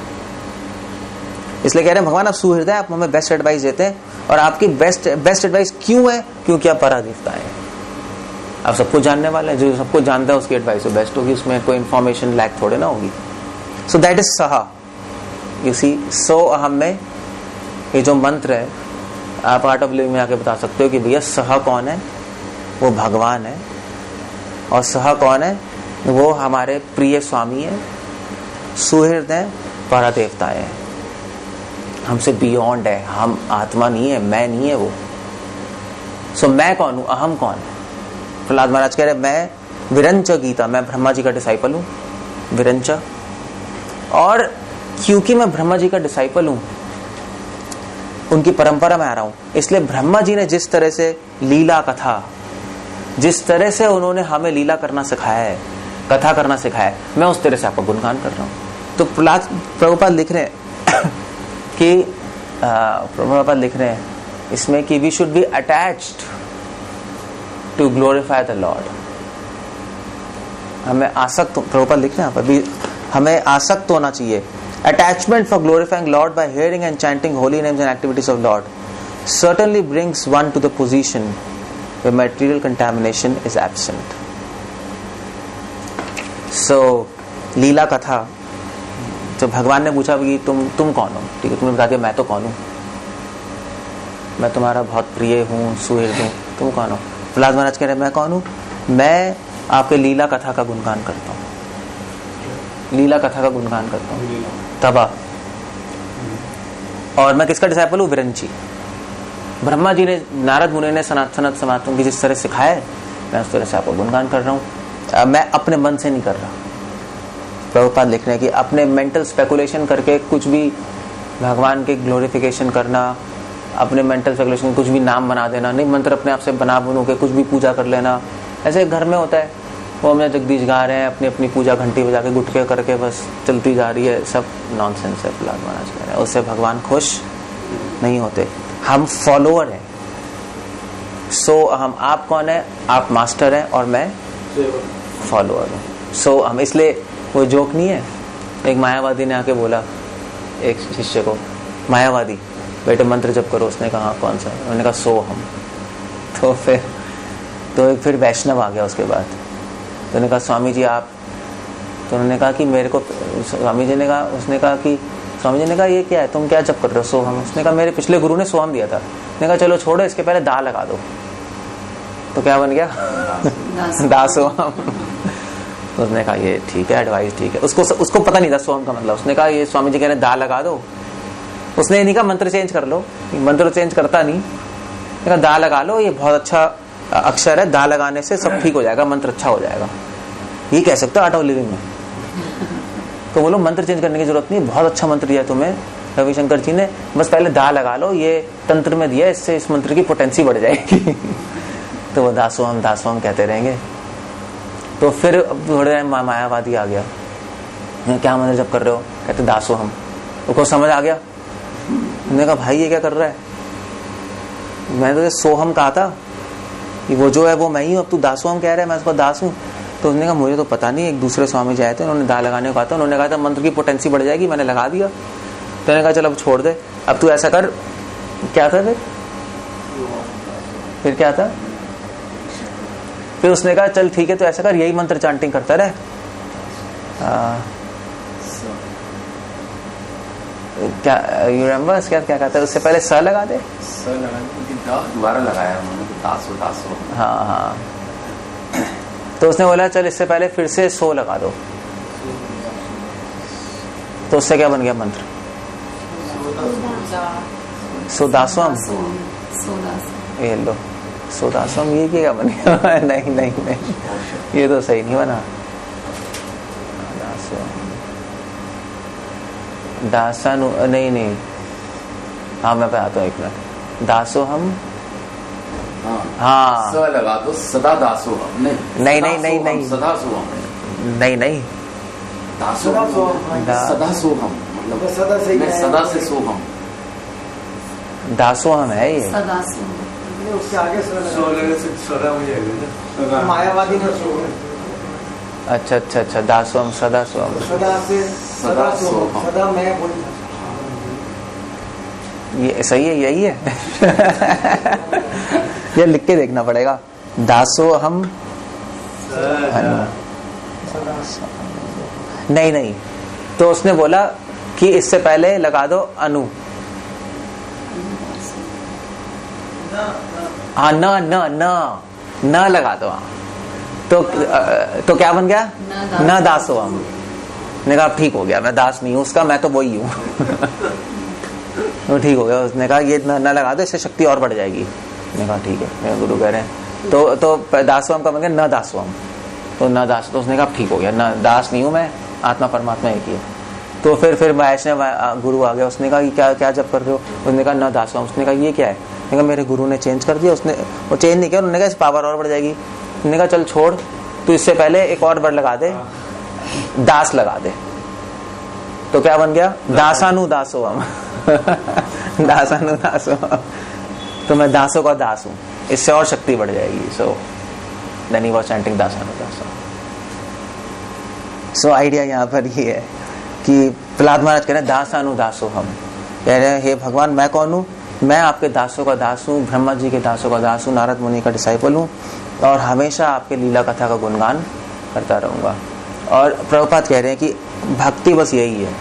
इसलिए कह रहे हैं भगवान आप सुहृदय, आप हमें बेस्ट एडवाइस देते हैं, और आपकी बेस्ट एडवाइस क्यों है? क्योंकि आप परादेवता है, आप सब कुछ जानने वाले हैं, जो सब कुछ जानता है उसकी एडवाइस बेस्ट होगी, उसमें कोई इन्फॉर्मेशन लैक थोड़े ना होगी। सो दैट इज सहा। यू सी, सो अहम में ये जो मंत्र है, आप आर्ट ऑफ लिविंग में आके बता सकते हो कि भैया सहा कौन है? वो भगवान है। और सहा कौन है? वो हमारे प्रिय स्वामी है, सुहृद है, परादेवता है, हमसे बियॉन्ड है, हम आत्मा नहीं है, मैं नहीं है वो। सो मैं कौन हूं? अहम कौन है? प्रहलाद महाराज कह रहे मैं विरंच गीता, मैं ब्रह्मा जी का डिसाइपल हूं, विरंच। और क्योंकि मैं ब्रह्मा जी का डिसाइपल हूं, उनकी परंपरा में आ रहा हूं, इसलिए ब्रह्मा जी ने जिस तरह से लीला कथा, जिस तरह से उन्होंने हमें लीला करना सिखाया है, कथा करना सिखाया है, मैं उस तरह से आपका गुणगान कर रहा हूं। तो प्रभुपाद लिख रहे हैं कि प्रभुपाद लिख रहे हैं इसमें कि we should be attached to glorify the Lord. हमें आसक्त, प्रभुपाद लिख रहे हैं अभी, हमें आसक्त होना चाहिए। Attachment for glorifying Lord by hearing and chanting holy names and activities of Lord certainly brings one to the position where material contamination is absent. So, लीला कथा जब भगवान ने पूछा कि तुम कौन हो, ठीक है, तुमने बता दिया मैं तो कौन हूँ, मैं तुम्हारा बहुत प्रिय हूँ, सुहृद हूँ, तुम कौन हो? प्रहलाद महाराज कह रहे मैं कौन हूँ? मैं आपके लीला कथा का गुणगान करता हूँ, लीला कथा का गुणगान करता हूँ, तबा। और मैं किसका डिसाइपल हूँ? विरंची। ब्रह्मा जी ने, नारद मुनि ने सनातन सनातन की जिस तरह सिखाया है, मैं उस तरह से आपको गुणगान कर रहा हूँ। मैं अपने मन से नहीं कर रहा। प्रभुपाद लिख रहे हैं कि अपने मेंटल स्पेकुलेशन करके कुछ भी भगवान के ग्लोरिफिकेशन करना, अपने मेंटल स्पेकुलेशन कुछ भी नाम बना देना, नहीं मंत्र अपने आप से बना बनू के कुछ भी पूजा कर लेना, ऐसे घर में होता है। वो हमने जगदीश गा रहे हैं, अपनी अपनी पूजा घंटी बजा के गुटके करके बस चलती जा रही है, सब नॉनसेंस है। प्रहलाद महाराज कह रहे हैं उससे भगवान खुश नहीं होते। हम फॉलोअर हैं। सो हम, आप कौन है? आप मास्टर हैं और मैं फॉलोअर हूँ। सो हम, इसलिए वो जोक नहीं है, एक मायावादी ने आके बोला एक शिष्य को, मायावादी बेटे मंत्र जप करो। उसने कहा कौन सा? उन्होंने कहा सो हम। तो फिर वैष्णव आ गया उसके बाद। तो उन्होंने कहा स्वामी जी आप, तो उन्होंने कहा कि मेरे को, स्वामी जी ने कहा, उसने कहा कि स्वामी जी ने कहा ये क्या है, तुम क्या जप कर रहे हो? सोहम। उसने कहा मेरे पिछले गुरु ने सोहम दिया था। उसने कहा चलो छोड़ो, इसके पहले दा लगा दो। तो क्या बन गया? दासोहम। तो उसने कहा ये ठीक है, एडवाइस ठीक है। उसको पता नहीं था सोहम का मतलब। उसने कहा ये स्वामी जी कह रहे दा लगा दो। उसने नहीं कहा मंत्र चेंज कर लो, मंत्र चेंज करता नहीं। कहा दा लगा लो, ये बहुत अच्छा अक्षर है, दा लगाने से सब ठीक हो जाएगा, मंत्र अच्छा हो जाएगा। ये कह सकते हो आर्ट ऑफ लिविंग में। तो बोलो मंत्र चेंज करने की जरूरत नहीं, बहुत अच्छा मंत्र दिया तुम्हें रविशंकर जी ने, बस पहले दा लगा लो, ये तंत्र में दिया, इससे इस मंत्र की पोटेंसी बढ़ जाएगी। तो वो दासोहम दासोहम कहते रहेंगे। तो फिर थोड़े मायावादी आ गया, क्या मंत्र जप कर रहे हो? कहते दासोहम। उसको समझ आ गया। उन्होंने कहा भाई ये क्या कर रहा है? मैंने तो सोहम कहा था कि वो जो है वो मैं ही हूँ, अब तू दासोहम कह रहा है, मैं उसका दास हूँ। तो उसने कहा मुझे तो पता नहीं, एक दूसरे स्वामी जी आए थे, उन्होंने दा लगाने को कहा था, उन्होंने कहा था मंत्र की पोटेंसी बढ़ जाएगी, मैंने लगा दिया। तो मैंने कहा चल अब छोड़ दे, अब तू ऐसा कर। क्या था फिर क्या था? फिर उसने कहा चल ठीक है, तो ऐसा कर, यही मंत्र चांटिंग करता रहे। क्या यू रिमेंबर क्या क्या कहता है? उससे पहले स लगा दे, दोबारा लगाया उन्होंने, दासो दासो। हाँ हाँ। तो उसने बोला चल इससे पहले फिर से सो लगा दो। तो उससे क्या बन गया मंत्र? सोदासोम। ये लो सोदासोम, ये क्या बन गया? नहीं नहीं नहीं, ये तो सही नहीं बना। दासानु नहीं नहीं, हाँ मैं बताता हूँ एक मिनट। दासो हम, हाँ स लगा दो, सदा दासो हम। नहीं नहीं नहीं नहीं सदा सो हम, नहीं नहीं दासो सदा सो हम, मतलब सदा से सो हम। दासो हम है ये, उसके आगे मायावादी ने अच्छा अच्छा अच्छा, दासोम सदा सोम, सदा मैं ये सही है, यही है। ये लिख के देखना पड़ेगा। दासो हम नहीं नहीं, तो उसने बोला कि इससे पहले लगा दो अनु। हाँ न न न न लगा दो। तो क्या बन गया? न दासो हम। ने कहा ठीक हो गया, मैं दास नहीं हूँ उसका, मैं तो वही हूँ। तो ठीक हो गया। उसने कहा ये न लगा दो, इससे शक्ति और बढ़ जाएगी। ने कहा ठीक है, मेरे गुरु कह रहे हैं। तो दासोहम का बन गया न दासोहम। तो न दास, तो उसने कहा ठीक हो गया, न दास नहीं हूँ मैं, आत्मा परमात्मा एक ही है। तो फिर वैष्णव गुरु आ गया। उसने कहा क्या क्या जब कर रहे हो? उसने कहा न दासोहम। उसने कहा ये क्या है? कहा मेरे गुरु ने चेंज कर दिया। उसने वो चेंज नहीं किया, उन्होंने कहा इस पावर और बढ़ जाएगी। उन्होंने कहा चल छोड़, तो इससे पहले एक और वर्ड लगा दे, दास लगा दे। तो क्या बन गया? दासानु दासो हम। दासानु दासो। तो मैं दासों का दास हूं, इससे और शक्ति बढ़ जाएगी। So then he was chanting दासानु दासो। सो आइडिया यहाँ पर ये है कि प्रहलाद महाराज कह रहे हैं दासानु दासो हम, कह रहे हैं हे भगवान मैं कौन हूँ? मैं आपके दासों का दास हूँ, ब्रह्मा जी के दासों का दास हूँ, नारद मुनि का डिसाइपल हूँ, और हमेशा आपके लीला कथा का गुणगान करता रहूंगा। और प्रभुपाद कह रहे हैं कि भक्ति बस यही है,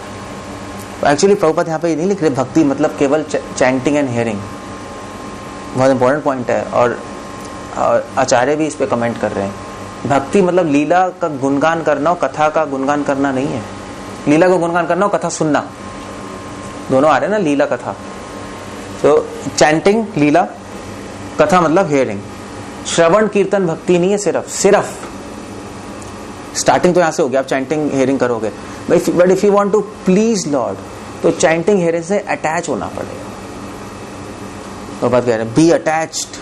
एक्चुअली प्रभुपाद यहाँ पे ये नहीं लिख रहे भक्ति मतलब केवल चैंटिंग एंड हियरिंग, बहुत इंपॉर्टेंट पॉइंट है, और आचार्य भी इस पे कमेंट कर रहे हैं। भक्ति मतलब लीला का गुणगान करना और कथा का गुणगान करना नहीं है। लीला का गुणगान करना और कथा सुनना, दोनों आ रहे हैं ना, लीला कथा। तो चैंटिंग लीला, कथा मतलब हियरिंग। श्रवण कीर्तन भक्ति नहीं है, सिर्फ स्टार्टिंग तो यहां से हो गया, आप चैंटिंग हियरिंग करोगे, but if you want to please Lord तो चैंटिंग हियरिंग से अटैच होना पड़ेगा। तो बात कह रहे हैं be attached,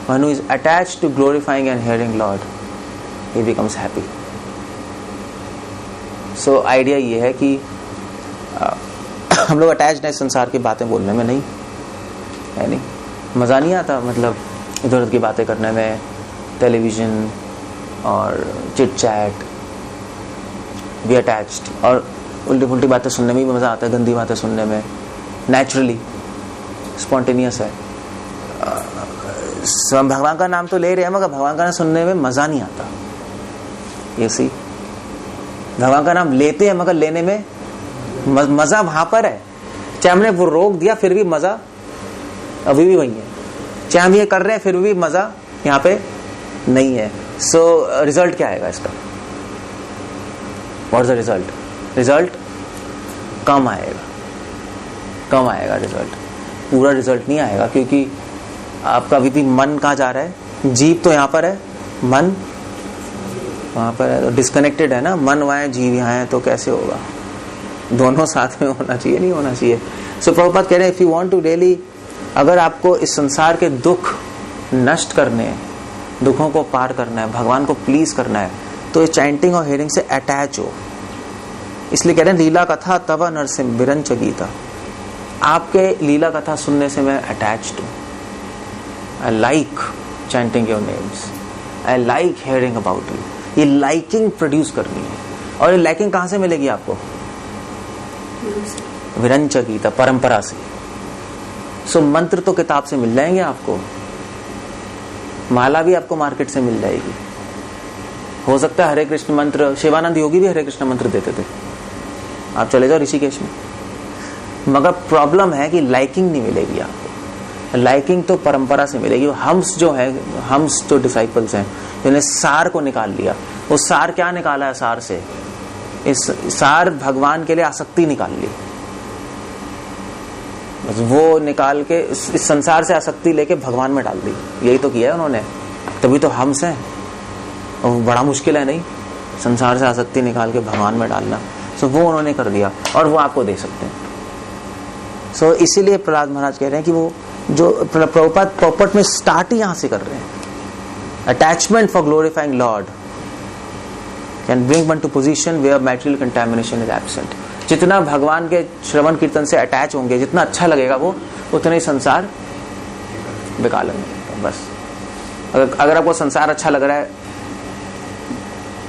one who is attached to glorifying and hearing Lord ही बिकम्स हैप्पी। सो आइडिया ये है कि हम लोग अटैच्ड हैं संसार की बातें बोलने में, नहीं है, नहीं मजा नहीं आता, मतलब इधर उधर की बातें करने में, टेलीविजन और चिट चैट, बी अटैच्ड, और उल्टी पुल्टी बातें सुनने में भी मजा आता है, गंदी बातें सुनने में, नेचुरली स्पॉन्टेनियस है। भगवान का नाम तो ले रहे हैं मगर भगवान का नाम सुनने में मजा नहीं आता। ये सी भगवान का नाम लेते हैं मगर लेने में मजा वहां पर है, चाहे हमने वो रोक दिया फिर भी मजा अभी भी वही है, चाहे हम ये कर रहे हैं फिर भी मजा यहाँ पे नहीं है। सो रिजल्ट क्या आएगा इसका? What is the result? Result कम आएगा रिजल्ट, पूरा रिजल्ट नहीं आएगा, क्योंकि आपका अभी भी मन कहाँ जा रहा है? जीव तो यहाँ पर है, मन वहां पर है, तो डिस्कनेक्टेड है ना, मन वहां है जीव यहाँ है, तो कैसे होगा? दोनों साथ में होना चाहिए, नहीं होना चाहिए। सो प्रभुपाद कह रहे हैं if you want to really, अगर आपको इस संसार के दुख नष्ट करने हैं, दुखों को पार करना है, भगवान को प्लीज करना है, तो इस चैंटिंग और हियरिंग से अटैच हो। इसलिए कह रहे हैं लीला कथा तव नरसिंह बिरंच गीता, आपके लीला कथा सुनने से मैं अटैच्ड हूं। I like chanting your names, I like hearing about you. ये लाइकिंग प्रोड्यूस करनी है, और ये लाइकिंग कहां से मिलेगी आपको? विरंच गीता, परंपरा से। सो मंत्र तो किताब से मिल जाएंगे आपको, माला भी आपको मार्केट से मिल जाएगी, हो सकता है हरे कृष्ण मंत्र, शिवानंद योगी भी हरे कृष्ण मंत्र देते थे, आप चले जाओ ऋषिकेश में, मगर प्रॉब्लम है कि लाइकिंग नहीं मिलेगी आपको। लाइकिंग तो परंपरा से मिलेगी। हम्स जो डिसाइपल्स हैं जिन्हें सार को निकाल लिया, वो सार क्या निकाला है? सार से इस सार भगवान के लिए आसक्ति निकाल ली, बस वो निकाल के इस संसार से आसक्ति लेके भगवान में डाल दी, यही तो किया है उन्होंने। तभी तो हम्स हैं, और बड़ा मुश्किल है नहीं, संसार से आसक्ति निकाल के भगवान में डालना। सो वो उन्होंने कर दिया, और वो आपको दे सकते हैं। सो इसीलिए प्रहलाद महाराज कह रहे हैं कि वो जो प्रभुपाद पॉपट में स्टार्ट ही यहां से कर रहे हैं, attachment for glorifying Lord can bring one to position where material contamination is absent. जितना भगवान के श्रवण कीर्तन से अटैच होंगे, जितना अच्छा लगेगा वो, उतना ही संसार बेकार लगेगा। बस अगर आपको संसार अच्छा लग रहा है,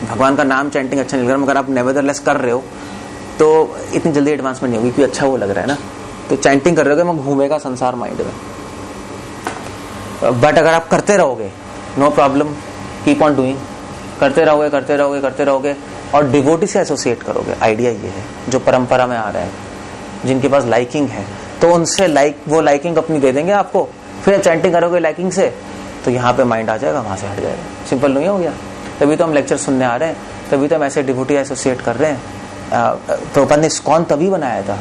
भगवान का नाम चैंटिंग अच्छा नहीं लग रहा, मगर आप नेवरदलेस कर रहे हो, तो इतनी जल्दी एडवांसमेंट नहीं होगी, क्योंकि अच्छा वो लग रहा है ना, तो चैंटिंग कर रहे हो, घूमेगा संसार माइंड में। बट अगर आप करते रहोगे, no problem, keep on doing, करते रहोगे और डिवोटी से एसोसिएट करोगे। आइडिया ये है, जो परंपरा में आ रहा है, जिनके पास लाइकिंग है, तो उनसे वो लाइकिंग अपनी दे देंगे आपको, फिर चैंटिंग करोगे लाइकिंग से, तो यहाँ पे माइंड आ जाएगा, वहां से हट जाएगा। सिंपल नहीं हो गया? तभी तो हम लेक्चर सुनने आ रहे हैं, तभी तो हम ऐसे डिवोटी एसोसिएट कर रहे हैं। प्रभुपाद ने इस्कॉन तभी बनाया था,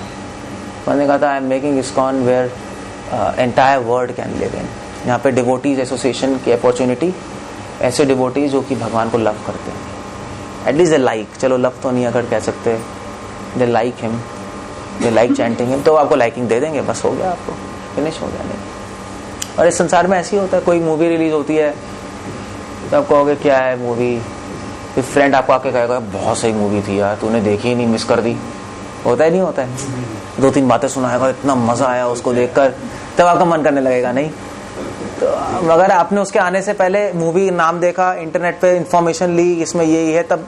मैंने कहा था I am making ISKCON where entire world can live in. यहाँ पे डिवोटीज एसोसिएशन की अपॉर्चुनिटी, ऐसे डिवोटीज जो कि भगवान को लव करते हैं, एटलीस्ट दे लाइक, चलो लव तो नहीं अगर कह सकते, they like him, they like chanting him, तो आपको लाइकिंग दे देंगे, बस हो गया, आपको फिनिश हो गया। नहीं, और इस संसार में ऐसे ही होता है, कोई मूवी रिलीज होती है तो आप कहोगे क्या है मूवी, फिर फ्रेंड आपको आके कहेगा बहुत सही मूवी थी यार, तूने देखी ही नहीं, मिस कर दी। होता है नहीं होता है? 2-3 बातें सुनाएगा, इतना मजा आया उसको देखकर, तब आपका मन करने लगेगा। नहीं तो अगर आपने उसके आने से पहले मूवी नाम देखा, इंटरनेट पे इंफॉर्मेशन ली, इसमें यही है, तब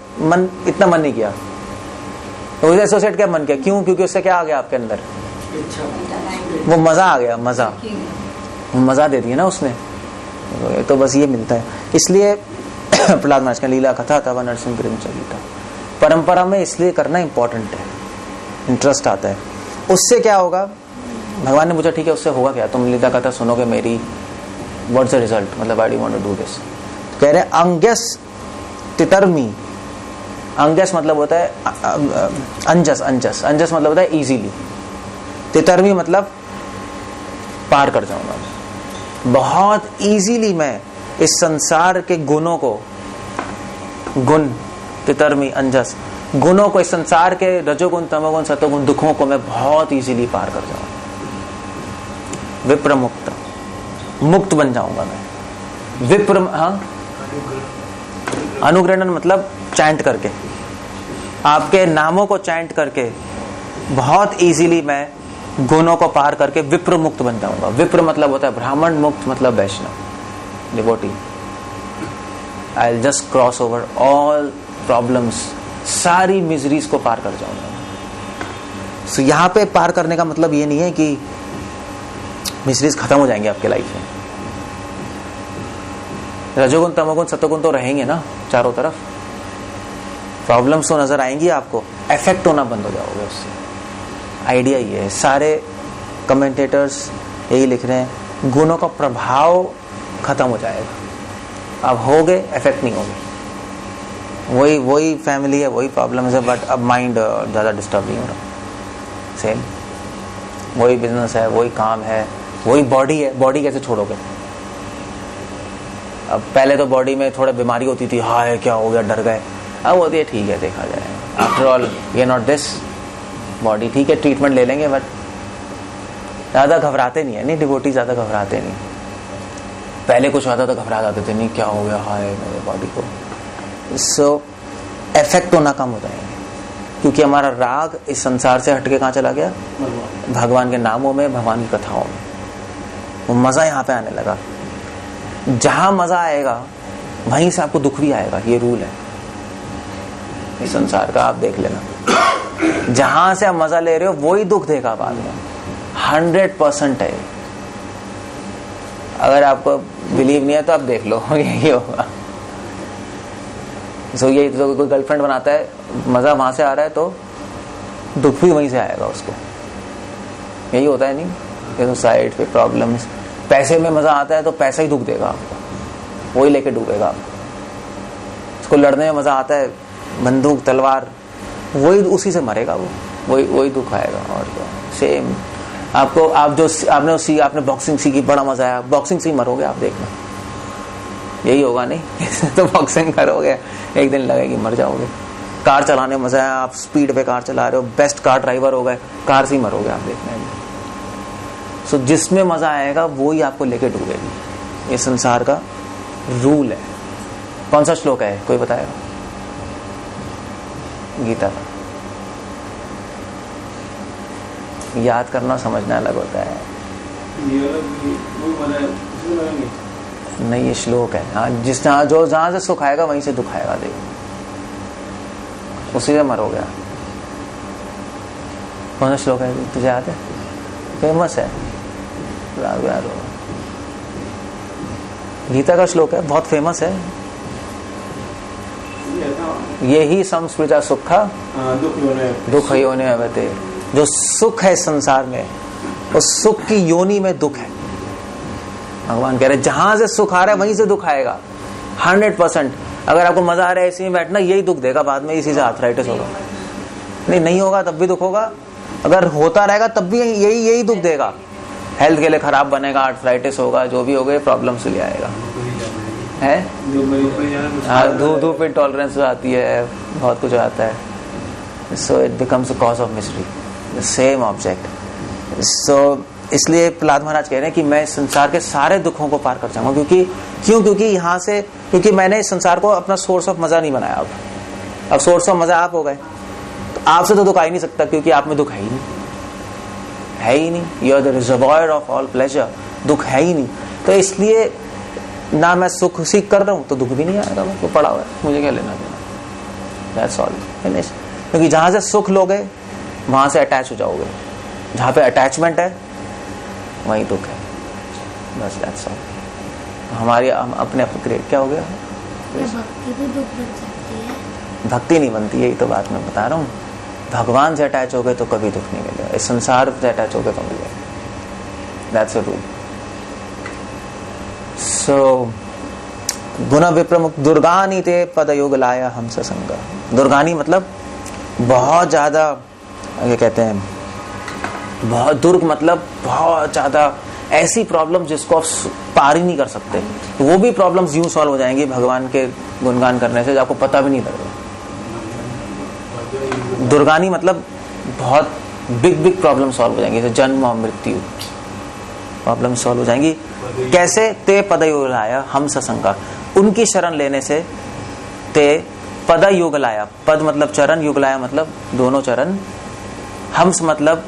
इतना मन नहीं किया, तो उसे एसोसिएट क्या मन किया? क्यों? क्योंकि उससे क्या आ गया आपके अंदर? वो मजा आ गया, मजा दे दिया ना उसने, तो बस ये मिलता है। इसलिए प्रहलाद महाराज का लीला कथा तव नरसिंह गीता परंपरा में इसलिए करना इंपॉर्टेंट है, इंटरेस्ट आता है। उससे क्या होगा? भगवान ने पूछा ठीक है उससे होगा क्या? तुम लीला कथा सुनोगे मेरी, व्हाट्स द रिजल्ट, मतलब why do you want to do this? कह रहे अंगस तितरमी। अंगस मतलब होता है अंजस, अंजस अंजस मतलब होता है इजीली। तितरमी मतलब पार कर जाऊंगा, बहुत इजीली मैं इस संसार के गुणों को, गुण तितरमी अंजस, गुणों को, इस संसार के रजोगुण तमोगुण सतोगुण दुखों को मैं बहुत इजीली पार कर जाऊंगा। विप्र मुक्त, मुक्त बन जाऊंगा मैं। विप्र, हाँ, अनुग्रहण मतलब चैंट करके, आपके नामों को चैंट करके बहुत इजीली मैं गुणों को पार करके विप्र मुक्त बन जाऊंगा। विप्र मतलब होता है ब्राह्मण, मुक्त मतलब वैष्णव, devotee. I will just cross over all problems, सारी मिजरीज को पार कर जाऊंगा। सो यहाँ पे पार करने का मतलब ये नहीं है कि मिजरीज खत्म हो जाएंगे आपके लाइफ में। रजोगुण तमोगुण सतोगुण तो रहेंगे ना चारों तरफ, प्रॉब्लम्स तो नजर आएंगी आपको, इफेक्ट होना बंद हो जाओगे उससे। आइडिया ये है, सारे कमेंटेटर्स यही लिख रहे हैं, गुणों का प्रभाव खत्म हो जाएगा। अब हो गए, इफेक्ट नहीं होगी। वही फैमिली है, वही प्रॉब्लम है, बट अब माइंड ज़्यादा डिस्टर्ब नहीं हो रहा। सेम वही बिजनेस है, वही काम है, वही बॉडी है। बॉडी कैसे छोड़ोगे? अब पहले तो बॉडी में थोड़ा बीमारी होती थी, हाय क्या हो गया, डर गए। अब होती है ठीक है देखा जाएगा, आफ्टर ऑल ये नॉट दिस बॉडी, ठीक है ट्रीटमेंट ले लेंगे, बट ज़्यादा घबराते नहीं है। नहीं, डिवोटी ज़्यादा घबराते नहीं। पहले कुछ आता था घबरा जाते थे, नहीं क्या हो गया हाय मेरे बॉडी को। सो इफेक्ट होना कम हो जाएंगे, क्योंकि हमारा राग इस संसार से हटके कहाँ चला गया? भगवान के नामों में, भगवान की कथाओं में। वो मजा यहाँ पे आने लगा। जहां मजा आएगा वहीं से आपको दुख भी आएगा, ये रूल है इस संसार का, आप देख लेना। जहां से आप मजा ले रहे हो वही दुख देगा बाद में, 100% है। अगर आपको बिलीव नहीं है तो आप देख लो, यही होगा। सो यही तो कोई गर्लफ्रेंड बनाता है, मजा वहां से आ रहा है तो दुख भी वहीं से आएगा उसको, यही होता है। नहीं ये तो साइड पे प्रॉब्लम्स, पैसे में मजा आता है तो पैसा ही दुख देगा आपको, वही लेके डूबेगा आप। उसको लड़ने में मजा आता है, बंदूक तलवार, वही उसी से मरेगा वो, वही दुख आएगा। और क्या सेम आपको, आप जो आपने बॉक्सिंग सीखी, बड़ा मजा आया, बॉक्सिंग से ही मरोगे आप, देखना यही होगा। नहीं तो बॉक्सिंग करोगे एक दिन लगेगी मर जाओगे। कार चलाने में मजा आया, आप स्पीड पे कार चला रहे हो, बेस्ट कार ड्राइवर हो गए, कार से ही मरोगे आप, देखना। सो जिसमें मजा आएगा वो ही आपको लेके डूबेगी, ये संसार का रूल है। कौन सा श्लोक है, कोई बताएगा? गीता का। याद करना समझना अलग होता है। नहीं ये श्लोक है, हाँ, जहां से सुख आएगा वहीं से दुख आएगा, देखो उसी से मरोगे। कौन सा श्लोक है तुझे याद है? फेमस है, याद होगा, गीता का श्लोक है, बहुत फेमस है। यही संस्कृता सुखा दुख योनि अवते। जो सुख है संसार में, उस सुख की योनि में दुख है। भगवान कह रहे जहां से सुख आ रहा है वहीं से दुख आएगा, 100%। अगर आपको मजा आ रहा है इसी में बैठना, यही दुख देगा बाद में, इसी से आर्थराइटिस होगा। नहीं होगा तब भी दुख होगा, अगर होता रहेगा तब भी यही दुख देगा। हेल्थ के लिए खराब बनेगा, आर्थराइटिस होगा, जो भी होगा प्रॉब्लम से ले आएगा। है धूप इंटॉलरेंस आती है, बहुत कुछ आता है। So it becomes a cause of misery, the same object. So इसलिए प्रहलाद महाराज कह रहे हैं कि मैं संसार के सारे दुखों को पार कर जाऊंगा, क्योंकि यहाँ से, क्योंकि मैंने इस संसार को अपना सोर्स ऑफ मजा नहीं बनाया। अब सोर्स ऑफ मजा आप हो गए, तो आपसे तो दुख आ ही नहीं सकता, क्योंकि आप में दुख है ही नहीं। You are the reservoir of all pleasure, दुख है ही नहीं। तो इसलिए ना मैं सुख सीख कर रहा हूं तो दुख भी नहीं आएगा, वो पड़ा हुआ है, मुझे क्या लेना देना, दैट्स ऑल, फिनिश। क्योंकि जहां से सुख लोगे वहां से अटैच हो जाओगे, जहां पे अटैचमेंट है वही दुख है, बस दैट्स ऑल। हमारी अपने अपग्रेड क्या हो गया, भक्ति भी दुख बन सकती है। भक्ति नहीं बनती, यही तो बात मैं बता रहा हूँ। भगवान से अटैच हो गए तो कभी दुख नहीं मिलेगा, इस संसार से अटैच हो गए तो मिलेगा। That's a rule. सो गुण विप्रमुख दुर्गानी ते पद योग लाया हम ससंग। दुर्गानी मतलब बहुत ज्यादा, ये कहते हैं बहुत दुर्ग मतलब बहुत ज्यादा ऐसी प्रॉब्लम जिसको आप पार ही नहीं कर सकते, तो वो भी प्रॉब्लम्स यूं सॉल्व हो जाएंगी भगवान के गुणगान करने से, आपको पता भी नहीं लगेगा। दुर्गानी मतलब बहुत बिग बिग प्रॉब्लम सॉल्व हो जाएंगी, जैसे जन्म और मृत्यु प्रॉब्लम सॉल्व हो जाएंगी। कैसे? ते पद योग लाया हम ससंगा, उनकी शरण लेने से। ते पद योग लाया, पद मतलब चरण, योग लाया मतलब दोनों चरण, हम्स मतलब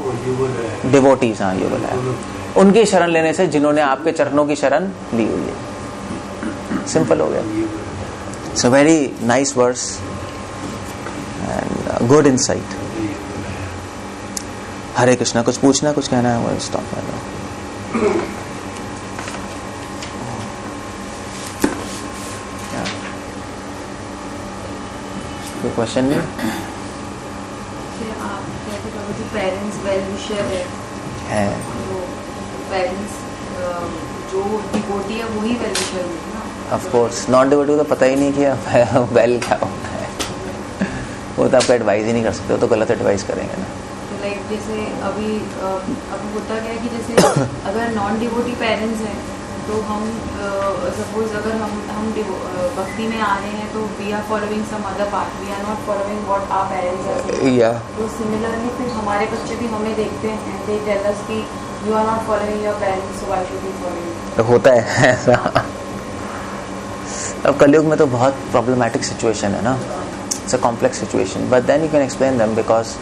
डिवोटीज। हाँ, योग लाया, उनकी शरण लेने से जिन्होंने आपके चरणों की शरण ली हुई है। सिंपल हो गया। So very nice verse and good insight. Hare Krishna. कुछ पूछना, कुछ कहना है? वो स्टॉप कर लो। कोई क्वेश्चन नहीं? आप कहते हो कि पेरेंट्स वेल विशर है, पेरेंट्स जो डिवोटी है वही वेल विशर होते हैं। ऑफ कोर्स, नॉन डिवोटी को तो पता ही नहीं किया वेल क्या होता है। वो तो आपको एडवाइस ही नहीं कर सकते, तो गलत एडवाइस करेंगे ना। तो लाइक जैसे अभी होता क्या है कि जैसे अगर नॉन डिवोटी पेरेंट्स हैं तो हम सपोज अगर हम भक्ति में आ रहे हैं तो we are following some other path, we are not following what our parents are saying. तो सिमिलरली फिर हमारे बच्चे भी हमें देखते हैं, दे टेल अस कि you are not following your parents, so why should we follow you. होता है ऐसा। अब कलयुग में तो बहुत प्रॉब्लमैटिक सिचुएशन है ना, it's a complex situation, but then you can explain them because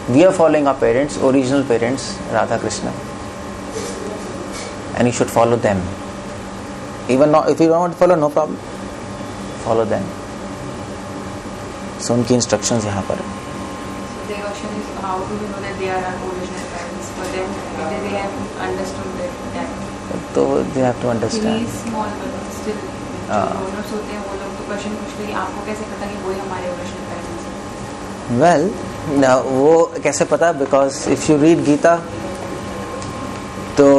we are following our parents, original parents Radha Krishna, and you should follow them. Even not, if you don't want to follow, no problem. Follow them. So उनकी instructions यहाँ पर है. So the question is, how do we know that they are our original parents? For them, they have understood that. तो they have to understand. He is small, but still, जो grown-ups होते हैं वो लोग तो question पूछते हैं, आपको कैसे पता कि वही हमारे original parents हैं? Well, वो कैसे पता? Because if you read Gita, तो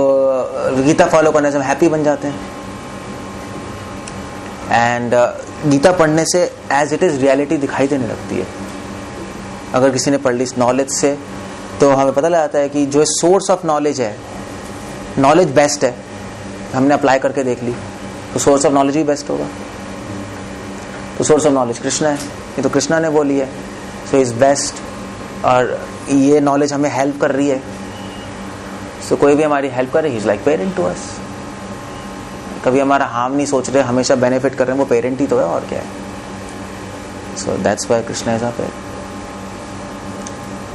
गीता फॉलो करने से हम हैप्पी बन जाते हैं. एंड गीता पढ़ने से एज इट इज रियलिटी दिखाई देने लगती है. अगर किसी ने पढ़ ली इस नॉलेज से, तो हमें पता लगता है कि जो सोर्स ऑफ नॉलेज है, नॉलेज बेस्ट है, हमने अप्लाई करके देख ली, तो सोर्स ऑफ नॉलेज भी बेस्ट होगा. तो सोर्स ऑफ नॉलेज कृष्णा है, ये तो कृष्णा ने बोली है, सो इज बेस्ट. और ये नॉलेज हमें हेल्प कर रही है, सो कोई भी हमारी हेल्प करे, he is like parent to us. कभी हमारा हार्म नहीं सोच रहे, हमेशा बेनिफिट कर रहे हैं, वो पेरेंट ही तो है, और क्या है. So that's why Krishna is our parent.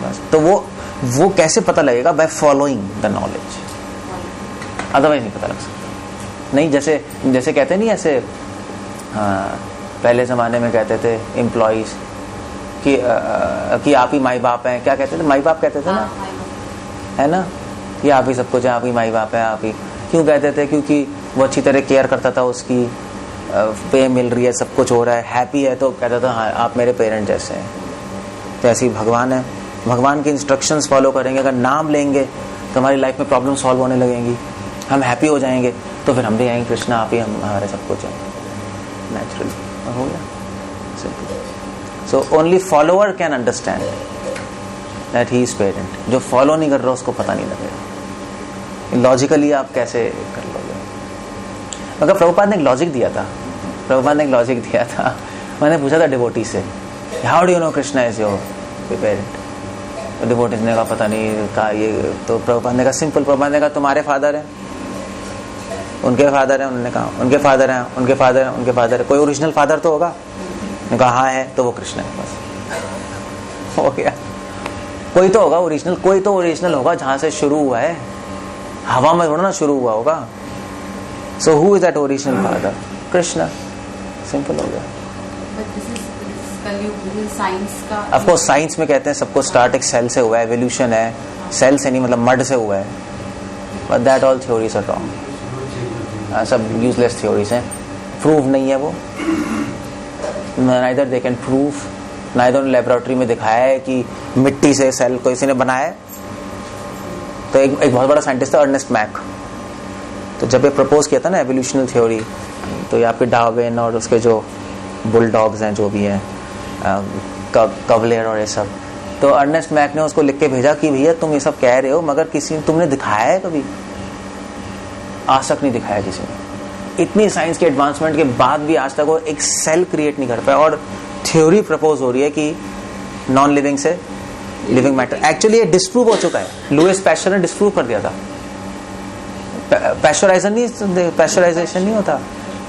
बस. तो वो कैसे पता लगेगा? By following the knowledge, otherwise नहीं पता लग सकता. नहीं, जैसे कहते नहीं ऐसे, पहले जमाने में कहते थे एम्प्लॉइज कि आप ही माई बाप हैं. क्या कहते थे? माई बाप कहते थे ना, है ना, कि आप ही सब कुछ है, आप ही माई बाप है, आप ही. क्यों कहते थे? क्योंकि वो अच्छी तरह केयर करता था, उसकी पे मिल रही है, सब कुछ हो रहा है, हैप्पी है, तो कहता था हाँ आप मेरे पेरेंट जैसे हैं. तो ऐसे ही भगवान है, भगवान के इंस्ट्रक्शंस फॉलो करेंगे, अगर नाम लेंगे तो हमारी लाइफ में प्रॉब्लम सॉल्व होने लगेंगी, हम हैप्पी हो जाएंगे, तो फिर हम भी आएंगे कृष्णा आप ही हमारे सब कुछ है, नेचुरली. हो गया simple. So only follower can understand that he is parent. जो फॉलो नहीं कर रहा उसको पता नहीं लगेगा. लॉजिकली आप कैसे कर लोगे? मगर प्रभुपाद ने एक लॉजिक दिया था. मैंने पूछा था डिवोटी से, how do you know Krishna is your parent? तो डिवोटीज ने कहा पता नहीं कहा ये. तो प्रभुपाद ने कहा सिंपल. प्रभुपाद ने कहा तुम्हारे फादर हैं, उनके फादर हैं. उन्होंने कहा उनके फादर हैं, उनके फादर हैं, उनके फादर है. कोई ओरिजिनल फादर तो होगा? ने कहा हाँ है. तो वो कृष्ण है. बस हो गया. कोई तो होगा ओरिजिनल, कोई तो ओरिजिनल होगा जहां से शुरू हुआ है. हवा में थोड़ा ना शुरू हुआ होगा. So who is that original father? Krishna. Simple हो गया. ऑफ कोर्स साइंस में कहते हैं सबको स्टार्ट एक सेल से हुआ है, एवोल्यूशन है. सेल से नहीं, मतलब मड से हुआ है. But that all theories are wrong. सब यूजलेस थ्योरीज हैं, प्रूव नहीं है वो. नाइदर दे कैन प्रूव ना इन्होंने लेबोरेटरी में दिखाया है कि मिट्टी से सेल को किसी ने बनाया है। तो एक बहुत बड़ा साइंटिस्ट था अर्नेस्ट मैक, तो जब ये प्रपोज किया था ना एवोल्यूशनल थ्योरी, तो ये आपके डार्विन और उसके जो बुलडॉग्स हैं जो भी हैं, कवलेर और ये सब, तो अर्नेस्ट मैक ने उसको लिख के भेजा कि भैया तुम ये सब कह रहे हो मगर किसी तुमने दिखाया है कभी? आज तक नहीं दिखाया किसी ने। इतनी साइंस के एडवांसमेंट के बाद भी आज तक वो एक सेल क्रिएट नहीं कर पाया, और थ्योरी प्रपोज हो रही है कि नॉन लिविंग से लिविंग मैटर। एक्चुअली ये डिस्प्रूव हो चुका है, लुइस पैस्चर ने डिस्प्रूव कर दिया था। पैस्चराइजेशन नहीं होता,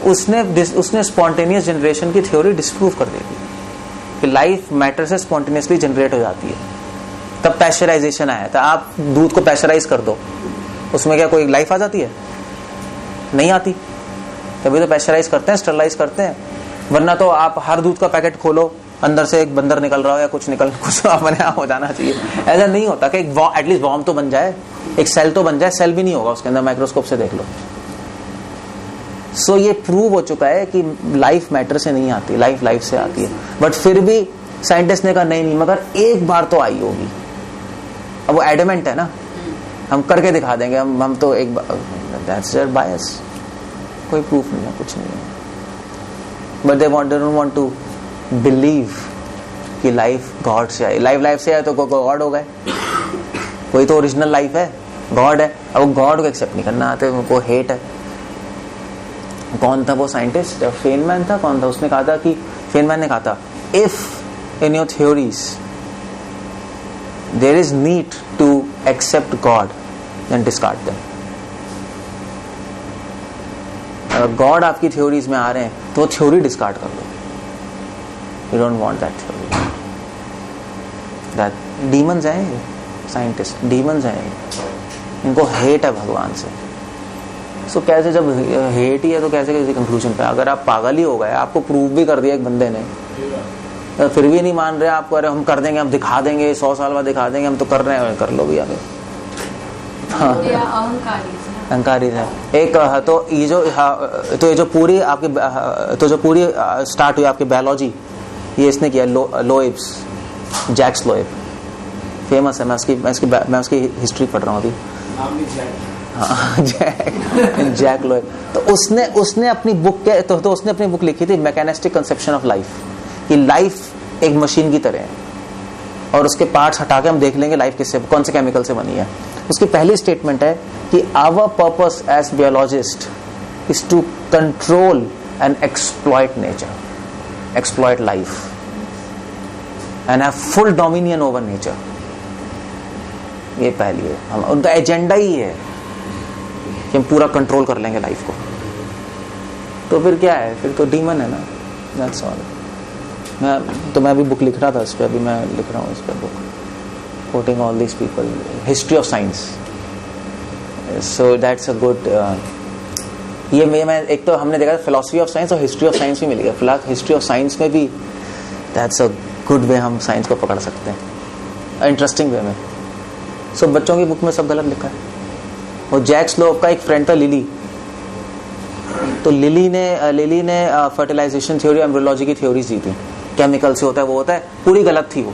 उसने स्पॉन्टेनियस जनरेशन की थ्योरी डिस्प्रूव कर दी थी कि लाइफ मैटर से स्पॉन्टेनियसली जनरेट हो जाती है। तब पैस्चराइजेशन आया था। आप दूध को पैस्चराइज कर दो, उसमें क्या कोई लाइफ आ जाती है? नहीं आती। तभी तो पैस्चराइज करते हैं, स्टरलाइज करते हैं। वरना तो आप हर दूध का पैकेट खोलो, अंदर से एक बंदर निकल रहा हो या कुछ अपने आप हो जाना चाहिए। ऐसा नहीं होता कि एटलीस्ट वॉर्म तो बन जाए, एक सेल तो बन जाए। सेल भी नहीं होगा उसके अंदर, माइक्रोस्कोप से देख लो। सो ये प्रूव हो चुका है कि लाइफ मैटर से नहीं आती, लाइफ से आती है। बट फिर भी साइंटिस्ट ने कहा नहीं मगर एक बार तो आई होगी। अब वो एडमेंट है ना, हम करके दिखा देंगे, हम तो एक बार, दैट्स देयर बायस। कोई प्रूफ नहीं है, कुछ नहीं है। But they don't want to believe कि लाइफ गॉड से आई। लाइफ से आए तो गॉड हो गए, कोई तो ओरिजिनल लाइफ है, गॉड है। अब गॉड को एक्सेप्ट नहीं करना आते, उनको हेट है। कौन था वो साइंटिस्ट? फेनमैन था, कौन था? उसने कहा था कि फेनमैन ने कहा था if in your theories there is need to accept God then discard them. अगर गॉड आपकी थ्योरीज में आ रहे हैं तो थ्योरी डिस्कार्ड कर दो। You don't want that theory. That demons हैं साइंटिस्ट, डीमंस हैं, इनको हेट है भगवान से। सो कैसे, जब हेट ही है तो कैसे किसी कंक्लूजन पे? अगर आप पागल ही हो गए, आपको प्रूव भी कर दिया एक बंदे ने, तो फिर भी नहीं मान रहे आपको, अरे हम कर देंगे, हम दिखा देंगे, 100 साल बाद दिखा देंगे, हम तो कर रहे हैं, कर लो भी। आगे हाँ अहंकारी है एक। तो ये जो पूरी आपकी तो जो पूरी स्टार्ट हुई आपकी बायोलॉजी, ये इसने किया लोएब्स, जैक्स लोएब, फेमस है। मैं उसकी हिस्ट्री पढ़ रहा हूँ अभी। हाँ, जैक लोएब। तो उसने अपनी बुक के तो उसने अपनी बुक लिखी थी मैकेनिस्टिक कंसेप्शन ऑफ लाइफ, कि लाइफ एक मशीन की तरह है और उसके पार्ट्स हटा के हम देख लेंगे लाइफ किससे, कौन से केमिकल से बनी है। उसकी पहली स्टेटमेंट है कि our purpose as biologist is to control and exploit nature, exploit life and have full dominion over nature. ये पहली है, हम उनका एजेंडा ही है कि हम पूरा कंट्रोल कर लेंगे लाइफ को। तो फिर क्या है? फिर तो डीमन है ना, दैट्स ऑल। मैं अभी बुक लिख रहा था इस पे, अभी मैं लिख रहा हूँ इस पे book, coating all this people, history of science. So that's a good. ये मैं एक तो हमने देखा फिलॉसफी ऑफ साइंस और हिस्ट्री ऑफ साइंस भी मिल गया। हिस्ट्री ऑफ साइंस में भी दैट्स अ गुड वे हम साइंस को पकड़ सकते हैं, इंटरेस्टिंग वे में। सो बच्चों की बुक में सब गलत लिखा है। और जैक्स लोएब का एक फ्रेंड था लिली, तो लिली ने फर्टिलाइजेशन थ्योरी, एम्ब्रियोलॉजी की थ्योरीज दी थी, केमिकल से होता है वो होता है, पूरी गलत थी वो।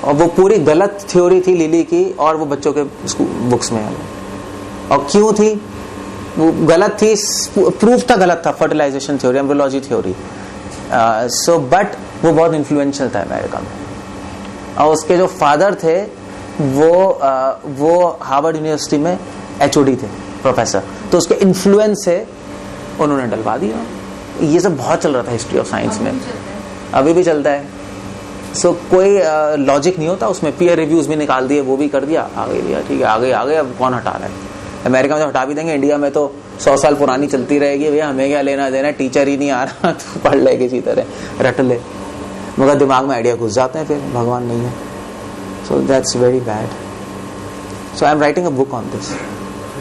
और वो पूरी गलत थ्योरी थी लिली की, और वो बच्चों के बुक्स में है। और क्यों थी वो गलत थी? प्रूफ था गलत था, fertilization theory, embryology theory. So but वो बहुत इन्फ्लुएंशियल था अमेरिका में। और उसके जो फादर थे वो हार्वर्ड यूनिवर्सिटी में HOD थे, प्रोफेसर। तो उसके इन्फ्लुएंस से उन्होंने डलवा दिया। ये सब बहुत चल रहा था हिस्ट्री ऑफ साइंस में, अभी भी चलता है। सो कोई लॉजिक नहीं होता उसमें। पीयर रिव्यूज भी निकाल दिए, वो भी कर दिया, आगे दिया, ठीक है, आगे अब कौन हटा रहा है? अमेरिका में तो हटा भी देंगे, इंडिया में तो 100 साल पुरानी चलती रहेगी। भैया हमें क्या लेना देना, टीचर ही नहीं आ रहा तो पढ़ ले किसी तरह, रट ले, मगर दिमाग में आइडिया घुस जाते हैं, फिर भगवान नहीं है। So that's very bad. So I am writing a book on this.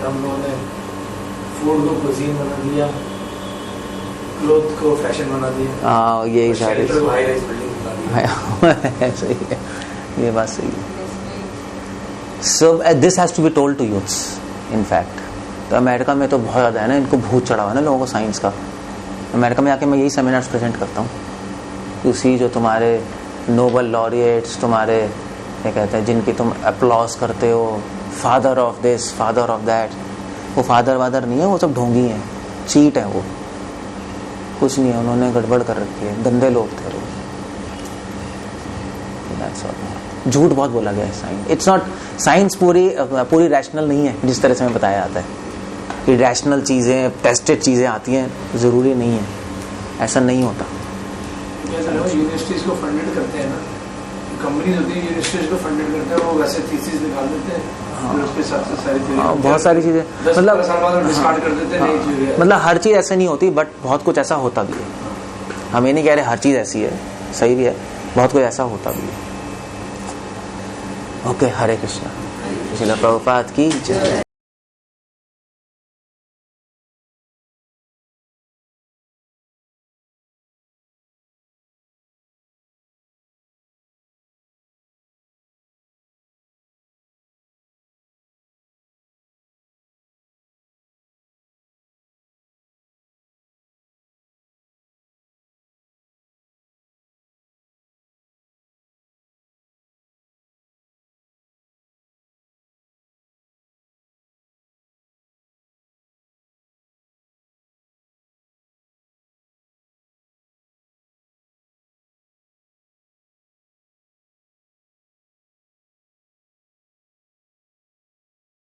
हम लोगों ने फूड को कुजीन बना दिया, क्लोथ को फैशन बना दिया। हाँ, यही सारी हाई राइज बिल्डिंग बना दी। सही है, ये बात सही है। So this has to be told to youths in fact. तो अमेरिका में तो बहुत ज़्यादा है ना, इनको भूत चढ़ा हुआ है ना लोगों को साइंस का। अमेरिका में आके मैं यही सेमिनार्स प्रेजेंट करता हूँ यू सी जो तुम्हारे नोबल लॉरिएट्स, तुम्हारे क्या कहते हैं, जिनकी तुम अप्लॉज करते हो, father of this father of that, वो फादर वादर नहीं है, वो सब ढोंगी हैं, चीट है, वो कुछ नहीं है, उन्होंने गड़बड़ कर रखी है, गंदे लोग थे वो। झूठ बहुत बोला गया है साइंस। इट्स नॉट, साइंस पूरी रैशनल नहीं है जिस तरह से हमें बताया जाता है कि रैशनल चीज़ें, टेस्टेड चीज़ें आती हैं, ज़रूरी नहीं है, ऐसा नहीं होता। यूनिवर्सिटीज को फंडेड करते हैं ना, कंपनीज होती है यूनिवर्सिटीज को फंडेड करते हैं, वो वैसे थीसिस निकाल देते हैं, फिर उसके हिसाब से सारी चीजें, बहुत सारी चीज़ें मतलब डिस्कार्ड कर देते हैं। मतलब हर चीज़ ऐसे नहीं होती, बट बहुत कुछ ऐसा होता भी है। हम ये नहीं कह रहे हर चीज़ ऐसी है, सही भी है, बहुत कुछ ऐसा होता भी है। ओके, हरे कृष्णा। श्रील प्रभुपाद की जय।